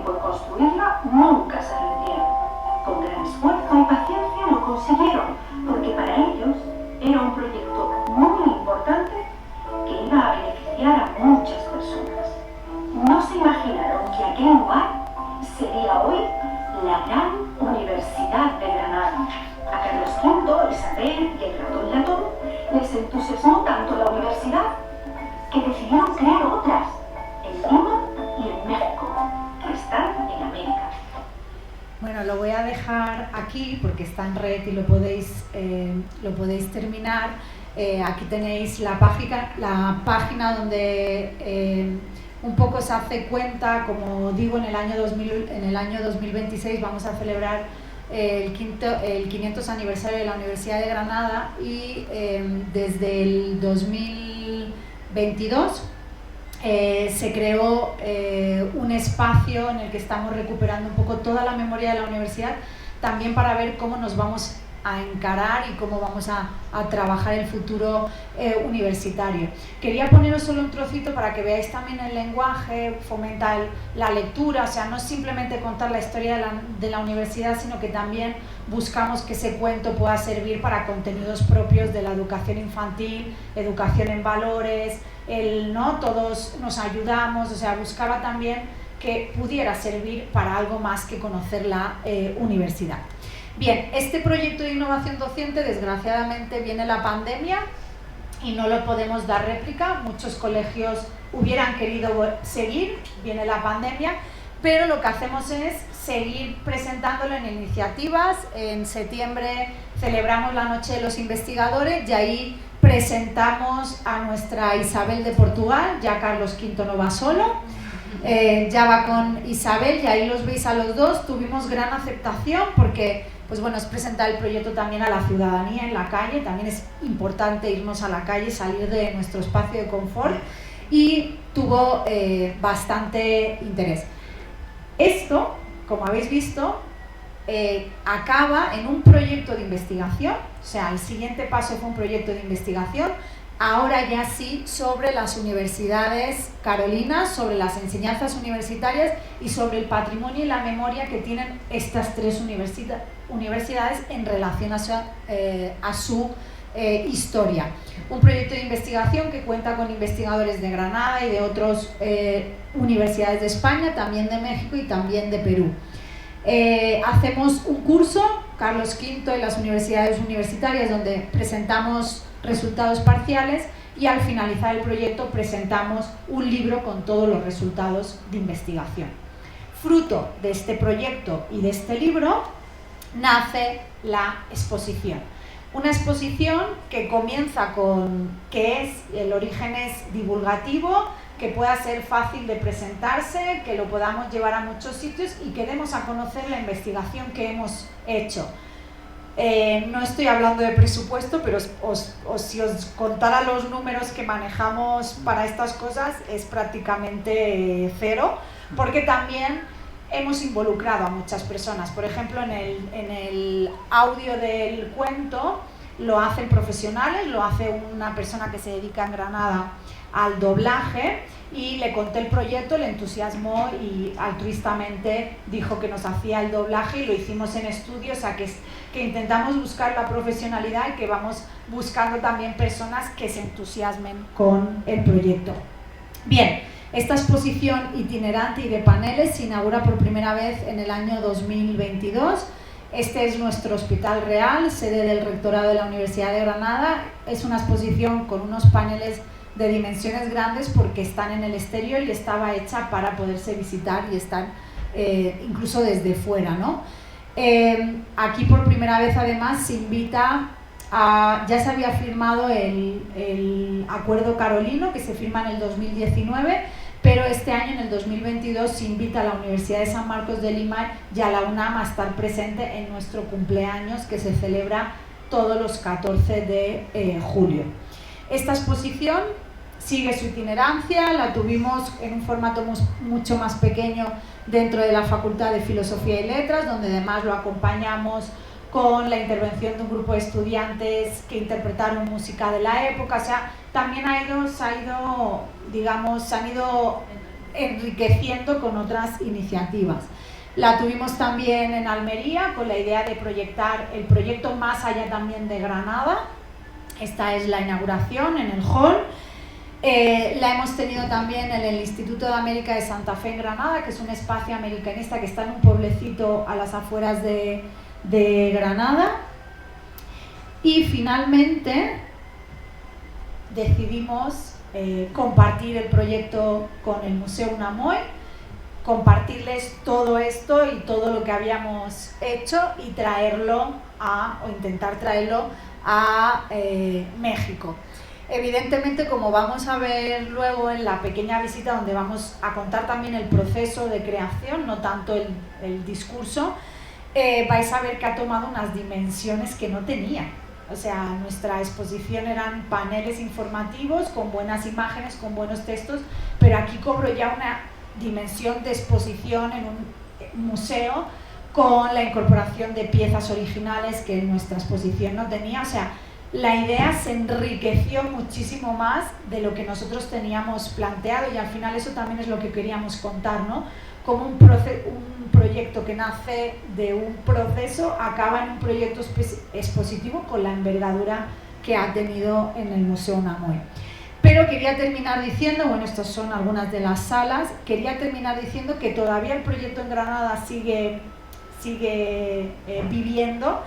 nunca se rindieron. Con gran esfuerzo y paciencia lo consiguieron, porque para ellos era un proyecto muy importante que iba a beneficiar a muchas personas. No se imaginaron que aquel lugar sería hoy la gran Universidad de Granada. A Carlos V, Isabel y el ratón Latón les entusiasmó tanto la universidad que decidieron crear otras en Lima y en México, que están en América. Bueno, lo voy a dejar aquí porque está en red y lo podéis terminar. Aquí tenéis la página donde un poco se hace cuenta, como digo, en el año 2026 vamos a celebrar el 500 aniversario de la Universidad de Granada y desde el 2022 se creó un espacio en el que estamos recuperando un poco toda la memoria de la universidad, también para ver cómo nos vamos a encarar y cómo vamos a trabajar el futuro universitario. Quería poneros solo un trocito para que veáis también el lenguaje, fomentar la lectura, o sea, no es simplemente contar la historia de la universidad, sino que también buscamos que ese cuento pueda servir para contenidos propios de la educación infantil, educación en valores, ¿no? Todos nos ayudamos, o sea, buscaba también que pudiera servir para algo más que conocer la universidad. Bien, este proyecto de innovación docente, desgraciadamente viene la pandemia y no lo podemos dar réplica. Muchos colegios hubieran querido seguir, viene la pandemia, pero lo que hacemos es seguir presentándolo en iniciativas. En septiembre celebramos la Noche de los Investigadores y ahí presentamos a nuestra Isabel de Portugal. Ya Carlos V no va solo, ya va con Isabel y ahí los veis a los dos. Tuvimos gran aceptación porque pues bueno, es presentar el proyecto también a la ciudadanía en la calle. También es importante irnos a la calle, salir de nuestro espacio de confort, y tuvo bastante interés. Esto, como habéis visto, acaba en un proyecto de investigación, o sea, el siguiente paso fue un proyecto de investigación, ahora ya sí sobre las universidades carolinas, sobre las enseñanzas universitarias y sobre el patrimonio y la memoria que tienen estas tres universidades en relación a su historia. Un proyecto de investigación que cuenta con investigadores de Granada y de otras universidades de España, también de México y también de Perú. Hacemos un curso, Carlos V y las universidades universitarias, donde presentamos resultados parciales y al finalizar el proyecto presentamos un libro con todos los resultados de investigación. Fruto de este proyecto y de este libro nace la exposición. Una exposición que comienza con el origen es divulgativo, que pueda ser fácil de presentarse, que lo podamos llevar a muchos sitios y que demos a conocer la investigación que hemos hecho. No estoy hablando de presupuesto, pero si os contara los números que manejamos para estas cosas es prácticamente cero, porque también hemos involucrado a muchas personas. Por ejemplo, en el audio del cuento lo hacen profesionales, lo hace una persona que se dedica en Granada al doblaje, y le conté el proyecto, le entusiasmó y altruistamente dijo que nos hacía el doblaje y lo hicimos en estudio, o sea que intentamos buscar la profesionalidad y que vamos buscando también personas que se entusiasmen con el proyecto. Bien, esta exposición itinerante y de paneles se inaugura por primera vez en el año 2022. Este es nuestro Hospital Real, sede del Rectorado de la Universidad de Granada. Es una exposición con unos paneles de dimensiones grandes porque están en el exterior y estaba hecha para poderse visitar y estar incluso desde fuera, ¿no? Aquí por primera vez además se invita ya se había firmado el acuerdo carolino que se firma en el 2019, pero este año en el 2022 se invita a la Universidad de San Marcos de Lima y a la UNAM a estar presente en nuestro cumpleaños que se celebra todos los 14 de julio. Esta exposición sigue su itinerancia, la tuvimos en un formato mucho más pequeño dentro de la Facultad de Filosofía y Letras, donde además lo acompañamos con la intervención de un grupo de estudiantes que interpretaron música de la época. O sea, también se han ido enriqueciendo con otras iniciativas. La tuvimos también en Almería con la idea de proyectar el proyecto más allá también de Granada. Esta es la inauguración en el hall. La hemos tenido también en el Instituto de América de Santa Fe en Granada, que es un espacio americanista que está en un pueblecito a las afueras de Granada. Y finalmente decidimos compartir el proyecto con el Museo Unamuy, compartirles todo esto y todo lo que habíamos hecho y intentar traerlo a México. Evidentemente, como vamos a ver luego en la pequeña visita, donde vamos a contar también el proceso de creación, no tanto el discurso, vais a ver que ha tomado unas dimensiones que no tenía. O sea, nuestra exposición eran paneles informativos con buenas imágenes, con buenos textos, pero aquí cobró ya una dimensión de exposición en un museo con la incorporación de piezas originales que nuestra exposición no tenía. O sea, la idea se enriqueció muchísimo más de lo que nosotros teníamos planteado, y al final eso también es lo que queríamos contar, ¿no? Como un proyecto que nace de un proceso acaba en un proyecto expositivo con la envergadura que ha tenido en el Museo Unamuy. Pero quería terminar diciendo, bueno, estas son algunas de las salas, quería terminar diciendo que todavía el proyecto en Granada sigue viviendo.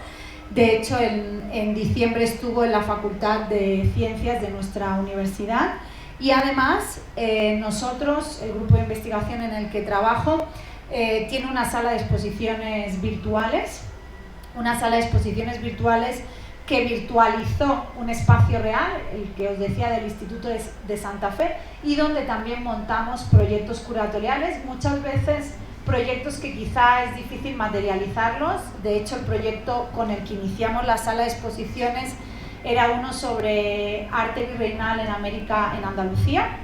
De hecho, en diciembre estuvo en la Facultad de Ciencias de nuestra universidad, y además nosotros, el grupo de investigación en el que trabajo, tiene una sala de exposiciones virtuales, que virtualizó un espacio real, el que os decía del Instituto de Santa Fe, y donde también montamos proyectos curatoriales, muchas veces proyectos que quizá es difícil materializarlos. De hecho, el proyecto con el que iniciamos la sala de exposiciones era uno sobre arte virreinal en Andalucía,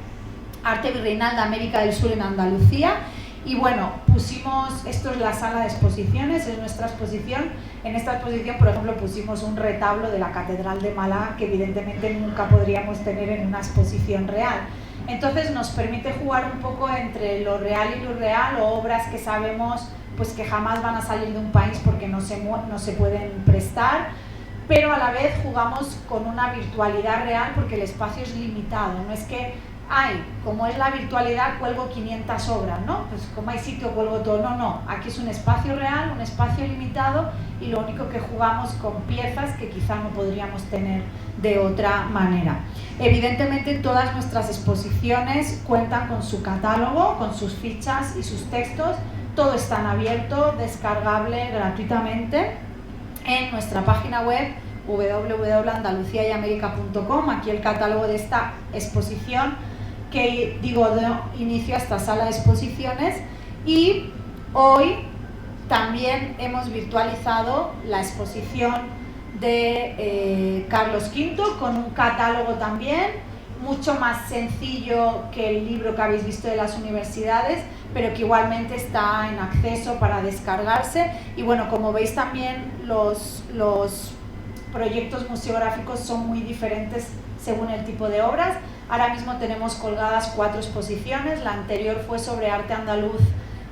arte virreinal de América del Sur en Andalucía. Y bueno, esto es la sala de exposiciones, es nuestra exposición. En esta exposición, por ejemplo, pusimos un retablo de la Catedral de Málaga que evidentemente nunca podríamos tener en una exposición real. Entonces nos permite jugar un poco entre lo real y lo irreal, o obras que sabemos pues que jamás van a salir de un país porque no se pueden prestar, pero a la vez jugamos con una virtualidad real porque el espacio es limitado. No es que como es la virtualidad, cuelgo 500 obras, ¿no? Pues como hay sitio, cuelgo todo. No, aquí es un espacio real, un espacio limitado, y lo único que jugamos con piezas que quizá no podríamos tener de otra manera. Evidentemente, todas nuestras exposiciones cuentan con su catálogo, con sus fichas y sus textos. Todo está en abierto, descargable gratuitamente en nuestra página web www.andaluciayamerica.com. Aquí el catálogo de esta exposición que dio inicio a esta sala de exposiciones, y hoy también hemos virtualizado la exposición de Carlos V con un catálogo también mucho más sencillo que el libro que habéis visto de las universidades, pero que igualmente está en acceso para descargarse. Y bueno, como veis también los proyectos museográficos son muy diferentes según el tipo de obras. Ahora mismo tenemos colgadas 4 exposiciones. La anterior fue sobre arte andaluz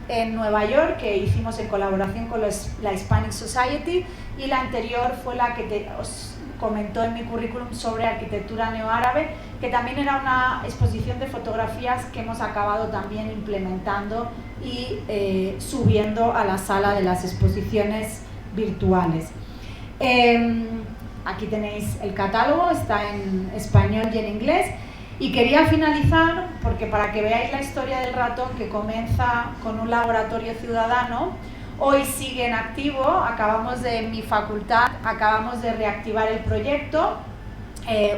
en Nueva York, que hicimos en colaboración con la Hispanic Society, y la anterior fue la que os comentó en mi currículum sobre arquitectura neoárabe, que también era una exposición de fotografías que hemos acabado también implementando y subiendo a la sala de las exposiciones virtuales. Aquí tenéis el catálogo, está en español y en inglés. Y quería finalizar, porque para que veáis la historia del ratón, que comienza con un laboratorio ciudadano, hoy sigue en activo. En mi facultad acabamos de reactivar el proyecto,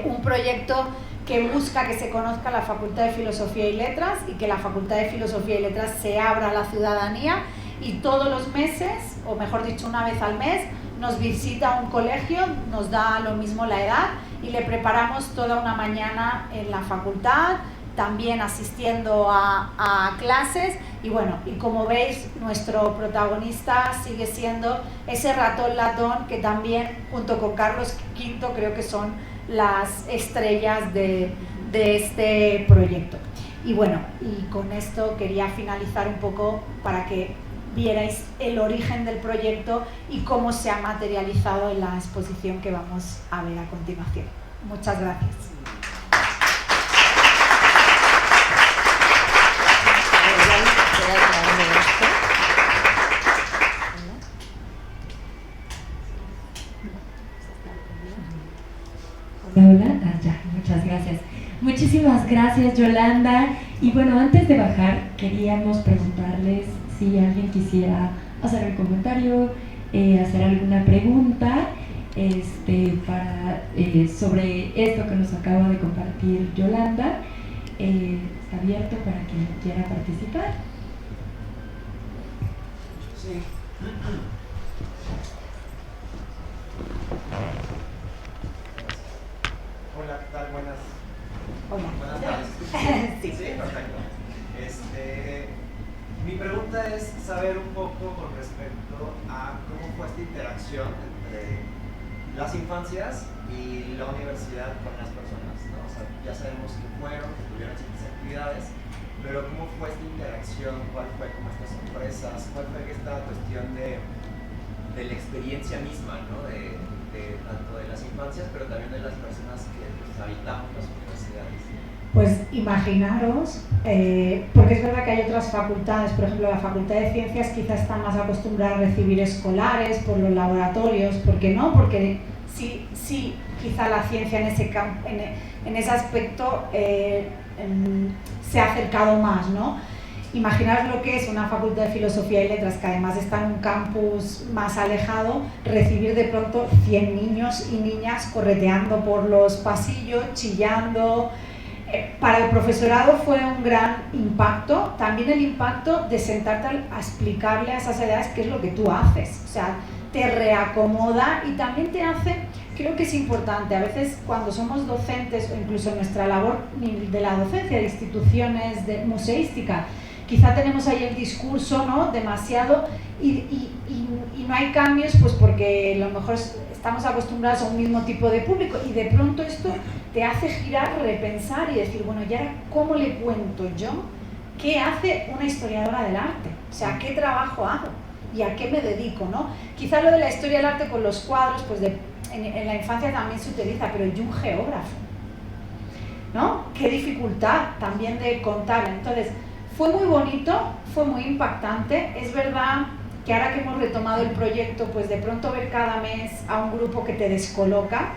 un proyecto que busca que se conozca la Facultad de Filosofía y Letras, y que la Facultad de Filosofía y Letras se abra a la ciudadanía, y todos los meses, o mejor dicho una vez al mes, nos visita un colegio, nos da lo mismo la edad, y le preparamos toda una mañana en la facultad, también asistiendo a clases. Y bueno, y como veis, nuestro protagonista sigue siendo ese ratón latón, que también junto con Carlos V creo que son las estrellas de este proyecto. Y bueno, y con esto quería finalizar un poco para que vierais el origen del proyecto y cómo se ha materializado en la exposición que vamos a ver a continuación. Muchas gracias. Hola, ya, muchas gracias. Muchísimas gracias, Yolanda. Y bueno, antes de bajar, queríamos preguntarles si alguien quisiera hacer algún comentario, hacer alguna pregunta sobre esto que nos acaba de compartir Yolanda. Está abierto para quien quiera participar. Sí. Hola, ¿qué tal? Buenas tardes. Sí. Sí, perfecto. Mi pregunta es saber un poco con respecto a cómo fue esta interacción entre las infancias y la universidad con las personas, ¿no? O sea, ya sabemos que fueron, que tuvieron ciertas actividades, pero cómo fue esta interacción, cuál fue como estas sorpresas, cuál fue esta cuestión de la experiencia misma, ¿no? Tanto de las infancias, pero también de las personas que pues, habitamos las universidades. Pues imaginaros, porque es verdad que hay otras facultades, por ejemplo la Facultad de Ciencias quizás está más acostumbrada a recibir escolares por los laboratorios, ¿por qué no? Porque sí quizá la ciencia en ese campo, en ese aspecto se ha acercado más, ¿no? Imaginaos lo que es una Facultad de Filosofía y Letras, que además está en un campus más alejado, recibir de pronto 100 niños y niñas correteando por los pasillos, chillando. Para el profesorado fue un gran impacto, también el impacto de sentarte a explicarle a esas edades qué es lo que tú haces, o sea, te reacomoda y también te hace, creo que es importante, a veces cuando somos docentes o incluso en nuestra labor de la docencia de instituciones de museística, quizá tenemos ahí el discurso, ¿no? Demasiado y no hay cambios pues porque a lo mejor estamos acostumbrados a un mismo tipo de público y de pronto esto te hace girar, repensar y decir, bueno, ¿y ahora cómo le cuento yo qué hace una historiadora del arte? O sea, ¿qué trabajo hago? ¿Y a qué me dedico? ¿No? Quizá lo de la historia del arte con los cuadros, pues en la infancia también se utiliza, pero ¿y un geógrafo? ¿No? Qué dificultad también de contar. Entonces, fue muy bonito, fue muy impactante. Es verdad que ahora que hemos retomado el proyecto, pues de pronto ver cada mes a un grupo que te descoloca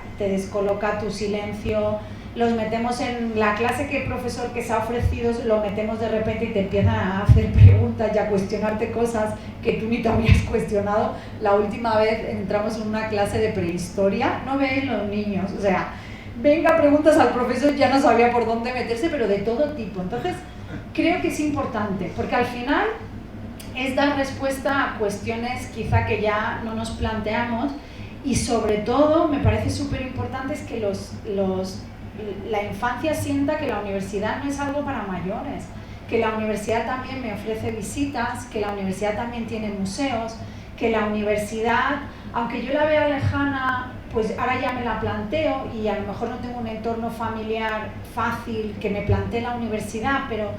tu silencio, los metemos en la clase que el profesor que se ha ofrecido, lo metemos de repente y te empiezan a hacer preguntas y a cuestionarte cosas que tú ni te habías cuestionado. La última vez entramos en una clase de prehistoria, no ven los niños, o sea, venga preguntas al profesor, ya no sabía por dónde meterse, pero de todo tipo. Entonces, creo que es importante, porque al final es dar respuesta a cuestiones quizá que ya no nos planteamos y sobre todo me parece súper importante es que la infancia sienta que la universidad no es algo para mayores, que la universidad también me ofrece visitas, que la universidad también tiene museos, que la universidad, aunque yo la vea lejana, pues ahora ya me la planteo y a lo mejor no tengo un entorno familiar fácil que me plantee la universidad, pero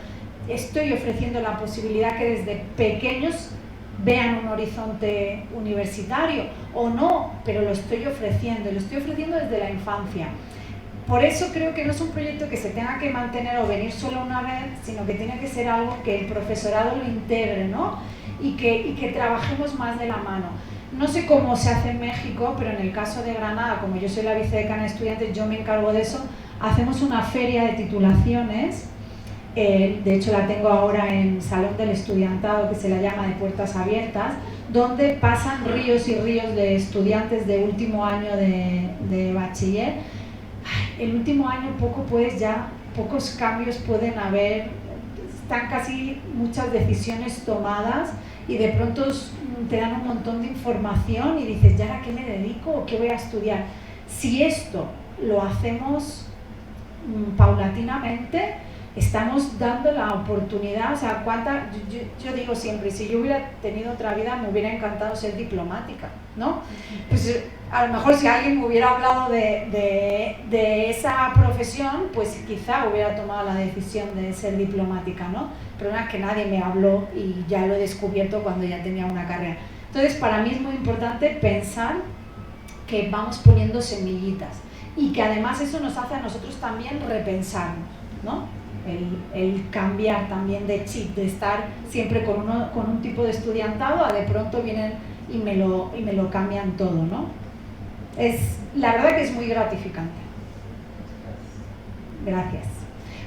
estoy ofreciendo la posibilidad que desde pequeños vean un horizonte universitario o no, pero lo estoy ofreciendo y lo estoy ofreciendo desde la infancia. Por eso creo que no es un proyecto que se tenga que mantener o venir solo una vez, sino que tiene que ser algo que el profesorado lo integre, ¿no? Y que trabajemos más de la mano. No sé cómo se hace en México, pero en el caso de Granada, como yo soy la vicedecana de estudiantes, yo me encargo de eso, hacemos una feria de titulaciones. De hecho la tengo ahora en Salón del Estudiantado, que se la llama de Puertas Abiertas, donde pasan ríos y ríos de estudiantes de último año de bachiller. El último año pocos cambios pueden haber, están casi muchas decisiones tomadas y de pronto te dan un montón de información y dices, ¿ya a qué me dedico o qué voy a estudiar? Si esto lo hacemos paulatinamente, estamos dando la oportunidad, o sea, yo digo siempre, si yo hubiera tenido otra vida me hubiera encantado ser diplomática, ¿no? Pues a lo mejor si alguien me hubiera hablado de esa profesión, pues quizá hubiera tomado la decisión de ser diplomática, ¿no? Pero es que nadie me habló y ya lo he descubierto cuando ya tenía una carrera. Entonces, para mí es muy importante pensar que vamos poniendo semillitas y que además eso nos hace a nosotros también repensarnos, ¿no? El cambiar también de chip, de estar siempre con un tipo de estudiantado, a de pronto vienen y me lo cambian todo, ¿no? La verdad que es muy gratificante. Gracias.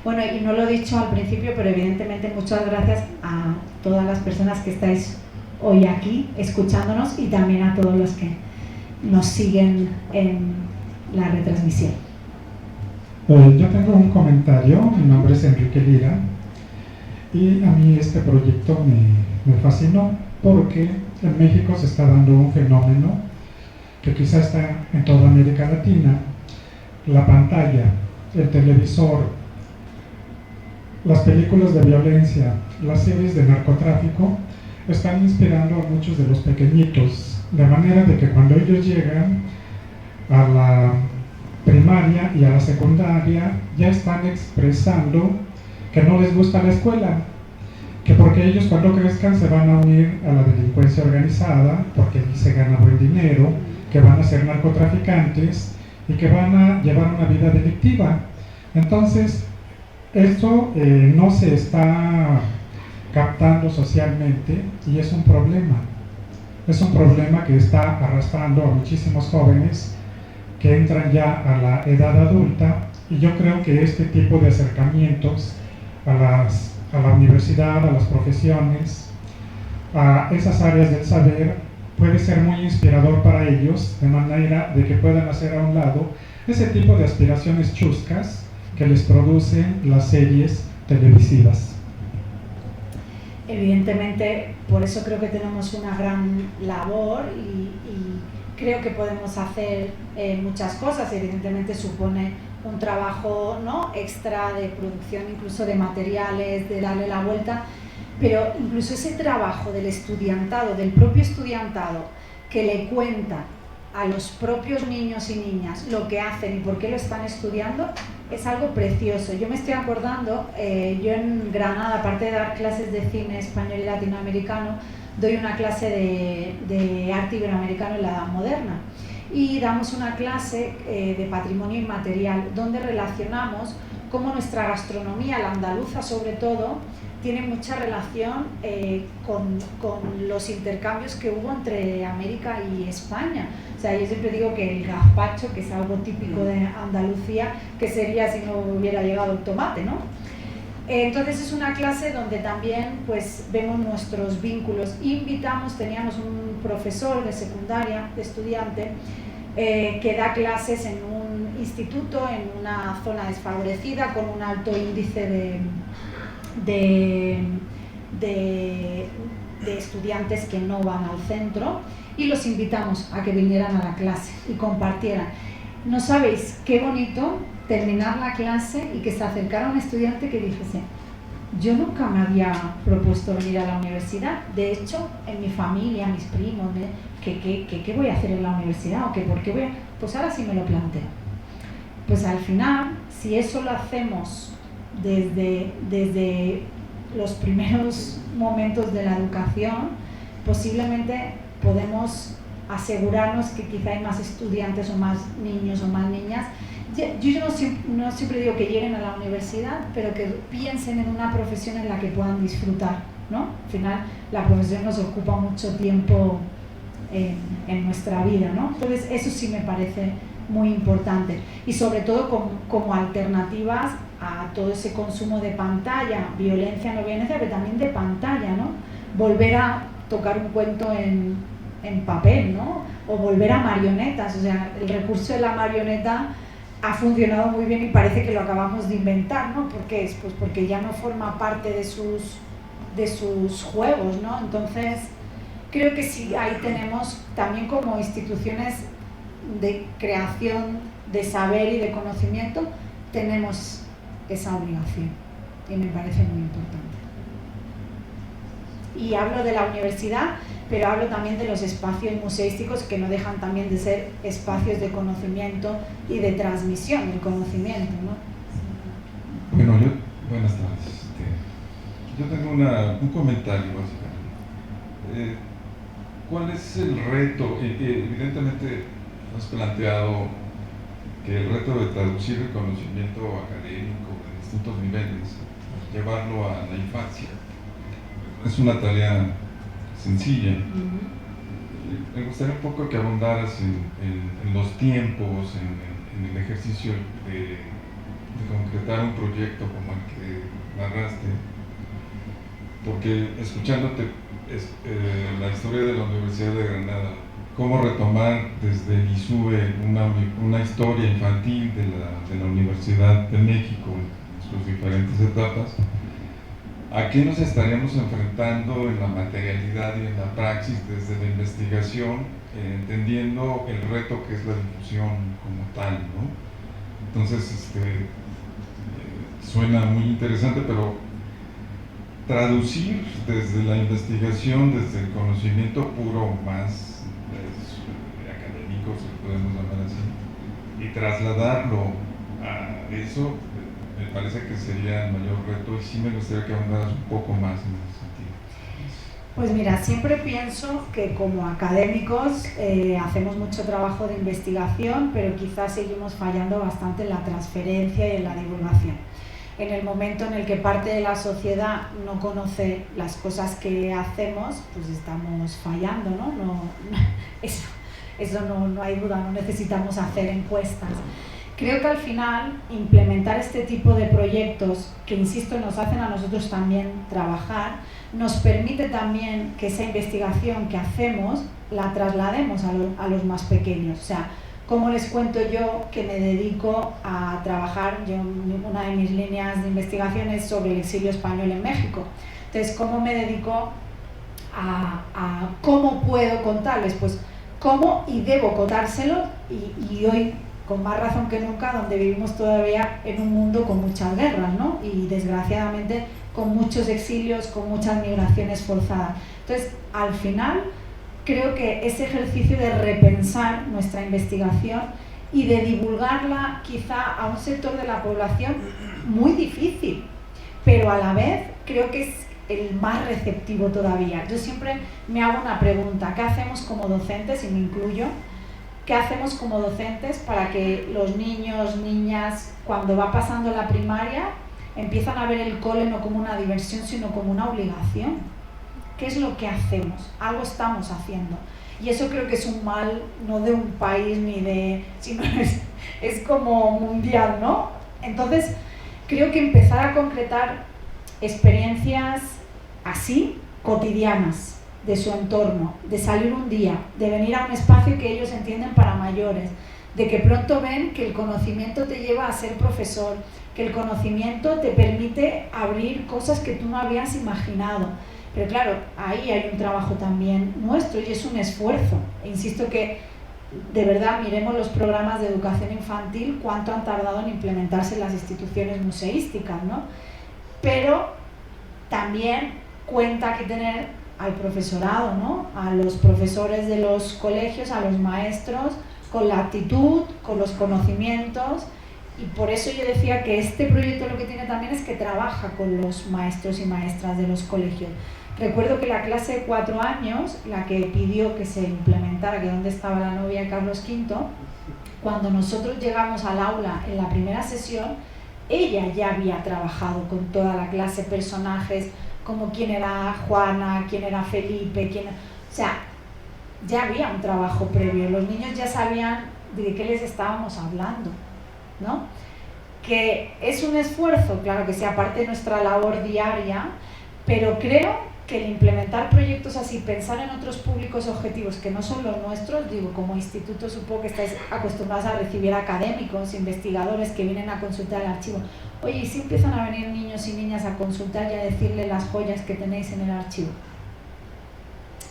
Bueno, y no lo he dicho al principio, pero evidentemente muchas gracias a todas las personas que estáis hoy aquí escuchándonos y también a todos los que nos siguen en la retransmisión. Yo tengo un comentario, mi nombre es Enrique Lira y a mí este proyecto me fascinó porque en México se está dando un fenómeno que quizá está en toda América Latina. La pantalla, el televisor, las películas de violencia, las series de narcotráfico están inspirando a muchos de los pequeñitos, de manera de que cuando ellos llegan a la primaria y a la secundaria ya están expresando que no les gusta la escuela, que porque ellos cuando crezcan se van a unir a la delincuencia organizada, porque allí se gana buen dinero, que van a ser narcotraficantes y que van a llevar una vida delictiva. Entonces, esto no se está captando socialmente y es un problema. Es un problema que está arrastrando a muchísimos jóvenes que entran ya a la edad adulta, y yo creo que este tipo de acercamientos a la universidad, a las profesiones, a esas áreas del saber, puede ser muy inspirador para ellos, de manera de que puedan hacer a un lado ese tipo de aspiraciones chuscas que les producen las series televisivas. Evidentemente, por eso creo que tenemos una gran labor y creo que podemos hacer muchas cosas. Evidentemente supone un trabajo, ¿no?, extra de producción, incluso de materiales, de darle la vuelta, pero incluso ese trabajo del estudiantado, del propio estudiantado, que le cuenta a los propios niños y niñas lo que hacen y por qué lo están estudiando, es algo precioso. Yo me estoy acordando, yo en Granada, aparte de dar clases de cine español y latinoamericano, doy una clase de arte iberoamericano en la Edad Moderna y damos una clase de patrimonio inmaterial donde relacionamos cómo nuestra gastronomía, la andaluza sobre todo, tiene mucha relación con los intercambios que hubo entre América y España. O sea, yo siempre digo que el gazpacho, que es algo típico de Andalucía, que sería si no hubiera llegado el tomate, ¿no? Entonces es una clase donde también pues vemos nuestros vínculos. Teníamos un profesor de secundaria, de estudiante, que da clases en un instituto, en una zona desfavorecida, con un alto índice de estudiantes que no van al centro, y los invitamos a que vinieran a la clase y compartieran. No sabéis qué bonito terminar la clase y que se acercara un estudiante que dijese: yo nunca me había propuesto venir a la universidad, de hecho en mi familia, mis primos, ¿qué voy a hacer en la universidad? ¿O que por qué voy a...? Pues ahora sí me lo planteo. Pues al final, si eso lo hacemos desde los primeros momentos de la educación, posiblemente podemos asegurarnos que quizá hay más estudiantes o más niños o más niñas. Yo no siempre digo que lleguen a la universidad, pero que piensen en una profesión en la que puedan disfrutar, ¿no? Al final la profesión nos ocupa mucho tiempo en nuestra vida, ¿no? Entonces eso sí me parece muy importante, y sobre todo como alternativas a todo ese consumo de pantalla, violencia, no violencia, pero también de pantalla, ¿no? Volver a tocar un cuento en papel, ¿no? O volver a marionetas. O sea, el recurso de la marioneta ha funcionado muy bien y parece que lo acabamos de inventar, ¿no? ¿Por qué es? Pues porque ya no forma parte de sus juegos, ¿no? Entonces, creo que sí, ahí tenemos también como instituciones de creación de saber y de conocimiento, tenemos esa obligación. y me parece muy importante. Y hablo de la universidad, pero hablo también de los espacios museísticos que no dejan también de ser espacios de conocimiento y de transmisión del conocimiento, ¿no? Bueno, buenas tardes. Yo tengo un comentario básicamente. ¿Cuál es el reto? Evidentemente has planteado que el reto de traducir el conocimiento académico de distintos niveles, llevarlo a la infancia, es una tarea sencilla. Me gustaría un poco que abundaras en los tiempos, en el ejercicio de concretar un proyecto como el que narraste, porque escuchándote la historia de la Universidad de Granada, cómo retomar desde el ISUE una historia infantil de la Universidad de México en sus diferentes etapas, ¿a qué nos estaríamos enfrentando en la materialidad y en la praxis desde la investigación, entendiendo el reto que es la difusión como tal, ¿no? Entonces, suena muy interesante, pero traducir desde la investigación, desde el conocimiento puro más académico, si lo podemos llamar así, y trasladarlo a eso, me parece que sería el mayor reto, y sí me gustaría que ahondaras un poco más en ese sentido. Pues mira, siempre pienso que como académicos hacemos mucho trabajo de investigación, pero quizás seguimos fallando bastante en la transferencia y en la divulgación. En el momento en el que parte de la sociedad no conoce las cosas que hacemos, pues estamos fallando, ¿no? Eso no hay duda, no necesitamos hacer encuestas. Creo que al final implementar este tipo de proyectos, que insisto nos hacen a nosotros también trabajar, nos permite también que esa investigación que hacemos la traslademos a los más pequeños. O sea, ¿cómo les cuento yo que me dedico a trabajar? Una de mis líneas de investigación es sobre el exilio español en México. Entonces, ¿cómo me dedico a cómo puedo contarles? Pues cómo y debo contárselo, y hoy con más razón que nunca, donde vivimos todavía en un mundo con muchas guerras, ¿no? Y desgraciadamente con muchos exilios, con muchas migraciones forzadas. Entonces, al final, creo que ese ejercicio de repensar nuestra investigación y de divulgarla quizá a un sector de la población muy difícil, pero a la vez creo que es el más receptivo todavía. Yo siempre me hago una pregunta: ¿qué hacemos como docentes? Y me incluyo. ¿Qué hacemos como docentes para que los niños, niñas, cuando va pasando la primaria, empiezan a ver el cole no como una diversión, sino como una obligación? ¿Qué es lo que hacemos? Algo estamos haciendo. Y eso creo que es un mal, no de un país ni de... sino es como mundial, ¿no? Entonces, creo que empezar a concretar experiencias así, cotidianas, de su entorno, de salir un día, de venir a un espacio que ellos entienden para mayores, de que pronto ven que el conocimiento te lleva a ser profesor, que el conocimiento te permite abrir cosas que tú no habías imaginado. Pero claro, ahí hay un trabajo también nuestro y es un esfuerzo. E insisto que de verdad miremos los programas de educación infantil, cuánto han tardado en implementarse en las instituciones museísticas, ¿no? Pero también cuenta que tener al profesorado, ¿no? A los profesores de los colegios, a los maestros, con la actitud, con los conocimientos, y por eso yo decía que este proyecto lo que tiene también es que trabaja con los maestros y maestras de los colegios. Recuerdo que la clase de 4 años, la que pidió que se implementara, que dónde estaba la novia de Carlos V, cuando nosotros llegamos al aula en la primera sesión, ella ya había trabajado con toda la clase personajes, como quién era Juana, quién era Felipe, o sea, ya había un trabajo previo, los niños ya sabían de qué les estábamos hablando, ¿no? Que es un esfuerzo, claro que sea parte de nuestra labor diaria, pero creo que el implementar proyectos así, pensar en otros públicos objetivos que no son los nuestros, digo, como instituto supongo que estáis acostumbrados a recibir académicos, investigadores que vienen a consultar el archivo. Oye, ¿y si empiezan a venir niños y niñas a consultar y a decirle las joyas que tenéis en el archivo?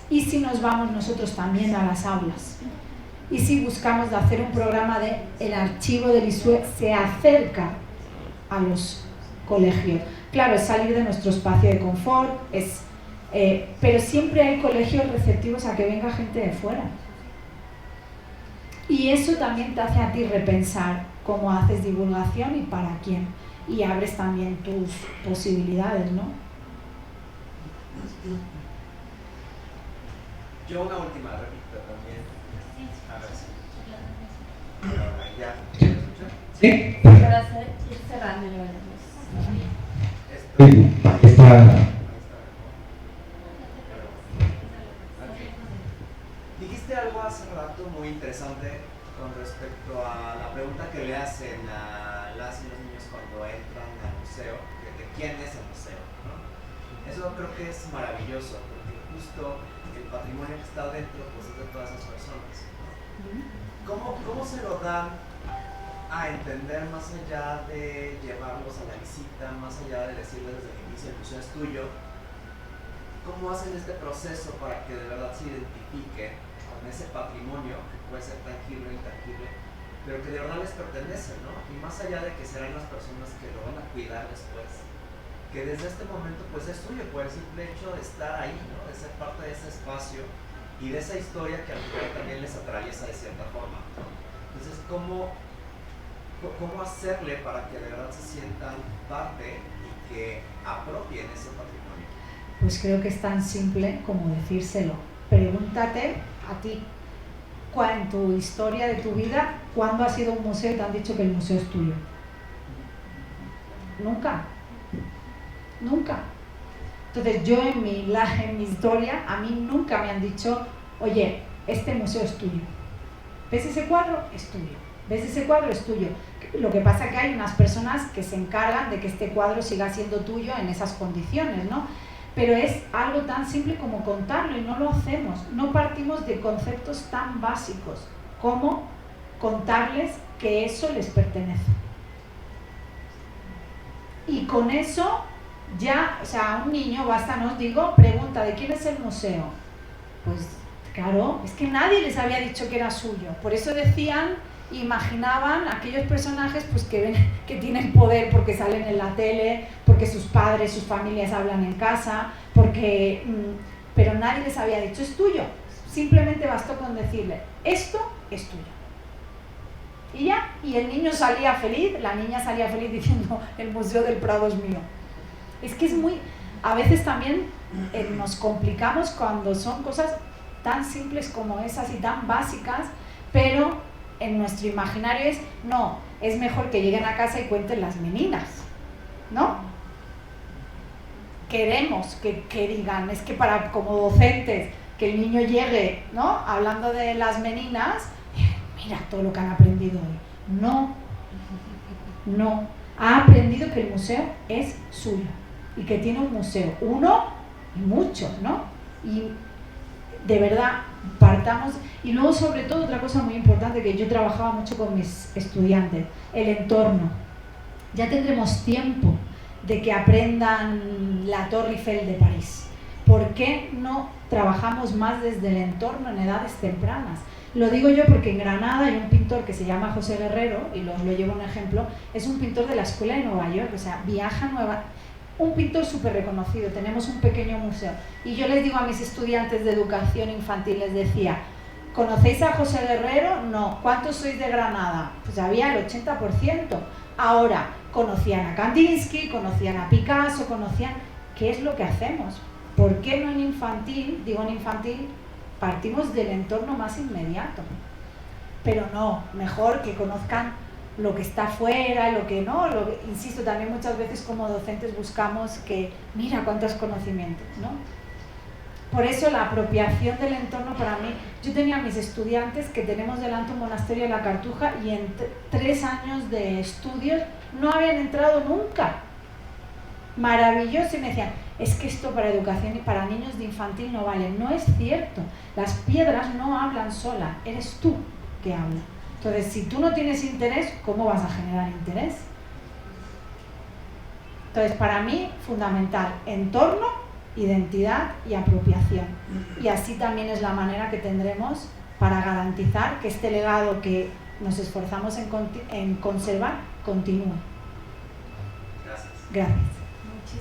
¿Y si nos vamos nosotros también a las aulas? ¿Y si buscamos de hacer un programa de el archivo del ISUE se acerca a los colegios? Claro, es salir de nuestro espacio de confort, pero siempre hay colegios receptivos a que venga gente de fuera. Y eso también te hace a ti repensar cómo haces divulgación y para quién. Y abres también tus posibilidades, ¿no? Yo una última réplica también. A ver si. Ya. Sí. Para ir cerrando el Dijiste algo hace rato muy interesante con respecto a la pregunta que le hacen a las y los niños cuando entran al museo, de quién es el museo, ¿no? Eso creo que es maravilloso, porque justo el patrimonio que está dentro pues es de todas esas personas, ¿no? ¿Cómo se lo dan a entender más allá de llevarlos a la visita, más allá de decirles desde el inicio el museo es tuyo? ¿Cómo hacen este proceso para que de verdad se identifiquen con ese patrimonio que puede ser tangible o intangible, pero que de verdad les pertenece, ¿no? Y más allá de que serán las personas que lo van a cuidar después, que desde este momento pues es tuyo por el simple hecho de estar ahí, ¿no? De ser parte de ese espacio y de esa historia que al final también les atraviesa de cierta forma, ¿no? Entonces, ¿cómo hacerle para que de verdad se sientan parte y que apropien ese patrimonio? Pues creo que es tan simple como decírselo. Pregúntate a ti, en tu historia de tu vida, ¿cuándo has ido a un museo y te han dicho que el museo es tuyo? Nunca. Nunca. Entonces yo en mi historia, a mí nunca me han dicho, oye, este museo es tuyo. ¿Ves ese cuadro? Es tuyo. ¿Ves ese cuadro? Es tuyo. Lo que pasa es que hay unas personas que se encargan de que este cuadro siga siendo tuyo en esas condiciones, ¿no? Pero es algo tan simple como contarlo y no lo hacemos. No partimos de conceptos tan básicos como contarles que eso les pertenece. Y con eso ya, o sea, a un niño basta, no os digo, pregunta, ¿de quién es el museo? Pues claro, es que nadie les había dicho que era suyo. Por eso decían, imaginaban aquellos personajes pues que tienen poder porque salen en la tele, porque sus padres, sus familias hablan en casa, pero nadie les había dicho es tuyo. Simplemente bastó con decirle esto es tuyo. Y ya, y el niño salía feliz, la niña salía feliz diciendo el Museo del Prado es mío. Es que a veces también nos complicamos cuando son cosas tan simples como esas y tan básicas, pero en nuestro imaginario es mejor que lleguen a casa y cuenten las meninas, ¿no? Queremos que digan, es que como docentes, que el niño llegue, ¿no? Hablando de las meninas, mira todo lo que han aprendido hoy. No, ha aprendido que el museo es suyo y que tiene un museo, uno y muchos, ¿no? Y de verdad, partamos. Y luego, sobre todo, otra cosa muy importante que yo trabajaba mucho con mis estudiantes, el entorno. Ya tendremos tiempo de que aprendan la Torre Eiffel de París. ¿Por qué no trabajamos más desde el entorno en edades tempranas? Lo digo yo porque en Granada hay un pintor que se llama José Guerrero, y lo llevo un ejemplo, es un pintor de la Escuela de Nueva York, o sea, viaja a un pintor súper reconocido, tenemos un pequeño museo. Y yo les digo a mis estudiantes de educación infantil, les decía, ¿conocéis a José Guerrero? No. ¿Cuántos sois de Granada? Pues había el 80%. Ahora, conocían a Kandinsky, conocían a Picasso, ¿Qué es lo que hacemos? ¿Por qué no en infantil? Digo en infantil, partimos del entorno más inmediato. Pero no, mejor que conozcan lo que está afuera, lo que no, insisto, también muchas veces como docentes buscamos que, mira cuántos conocimientos, ¿no? Por eso la apropiación del entorno para mí, yo tenía a mis estudiantes que tenemos delante un monasterio de la Cartuja y en 3 años de estudios no habían entrado nunca. Maravilloso, y me decían, es que esto para educación y para niños de infantil no vale. No es cierto, las piedras no hablan solas, eres tú que habla. Entonces, si tú no tienes interés, ¿cómo vas a generar interés? Entonces, para mí, fundamental, entorno, identidad y apropiación. Y así también es la manera que tendremos para garantizar que este legado que nos esforzamos en conservar continúe. Gracias. Gracias. Muchas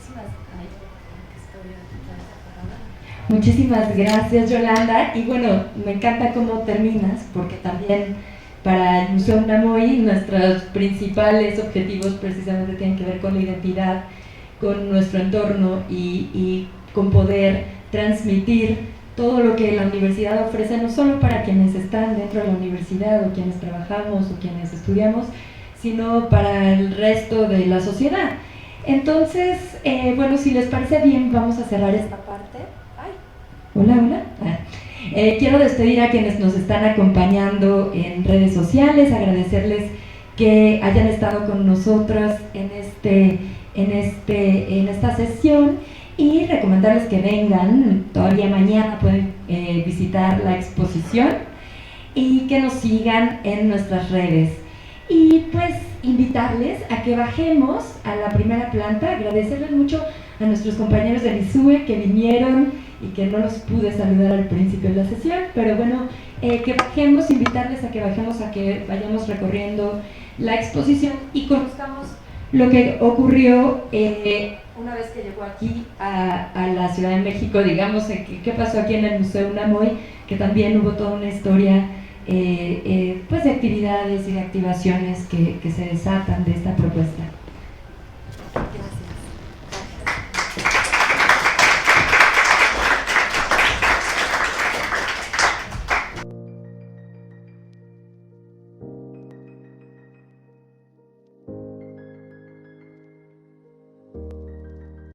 Muchísimas gracias, Yolanda. Y bueno, me encanta cómo terminas, porque también para el Museo Unamuy nuestros principales objetivos precisamente tienen que ver con la identidad, con nuestro entorno y con poder transmitir todo lo que la universidad ofrece, no solo para quienes están dentro de la universidad o quienes trabajamos o quienes estudiamos, sino para el resto de la sociedad. Entonces, bueno, si les parece bien, vamos a cerrar esta parte. Hola, hola. Quiero despedir a quienes nos están acompañando en redes sociales, agradecerles que hayan estado con nosotros en esta sesión y recomendarles que vengan. Todavía mañana pueden visitar la exposición y que nos sigan en nuestras redes. Y pues invitarles a que bajemos a la primera planta, agradecerles mucho a nuestros compañeros del ISUE que vinieron y que no los pude saludar al principio de la sesión, pero bueno, que bajemos, invitarles a que bajemos, a que vayamos recorriendo la exposición y conozcamos lo que ocurrió una vez que llegó aquí a la Ciudad de México, digamos, qué pasó aquí en el Museo Unamuy, que también hubo toda una historia pues de actividades y de activaciones que se desatan de esta propuesta.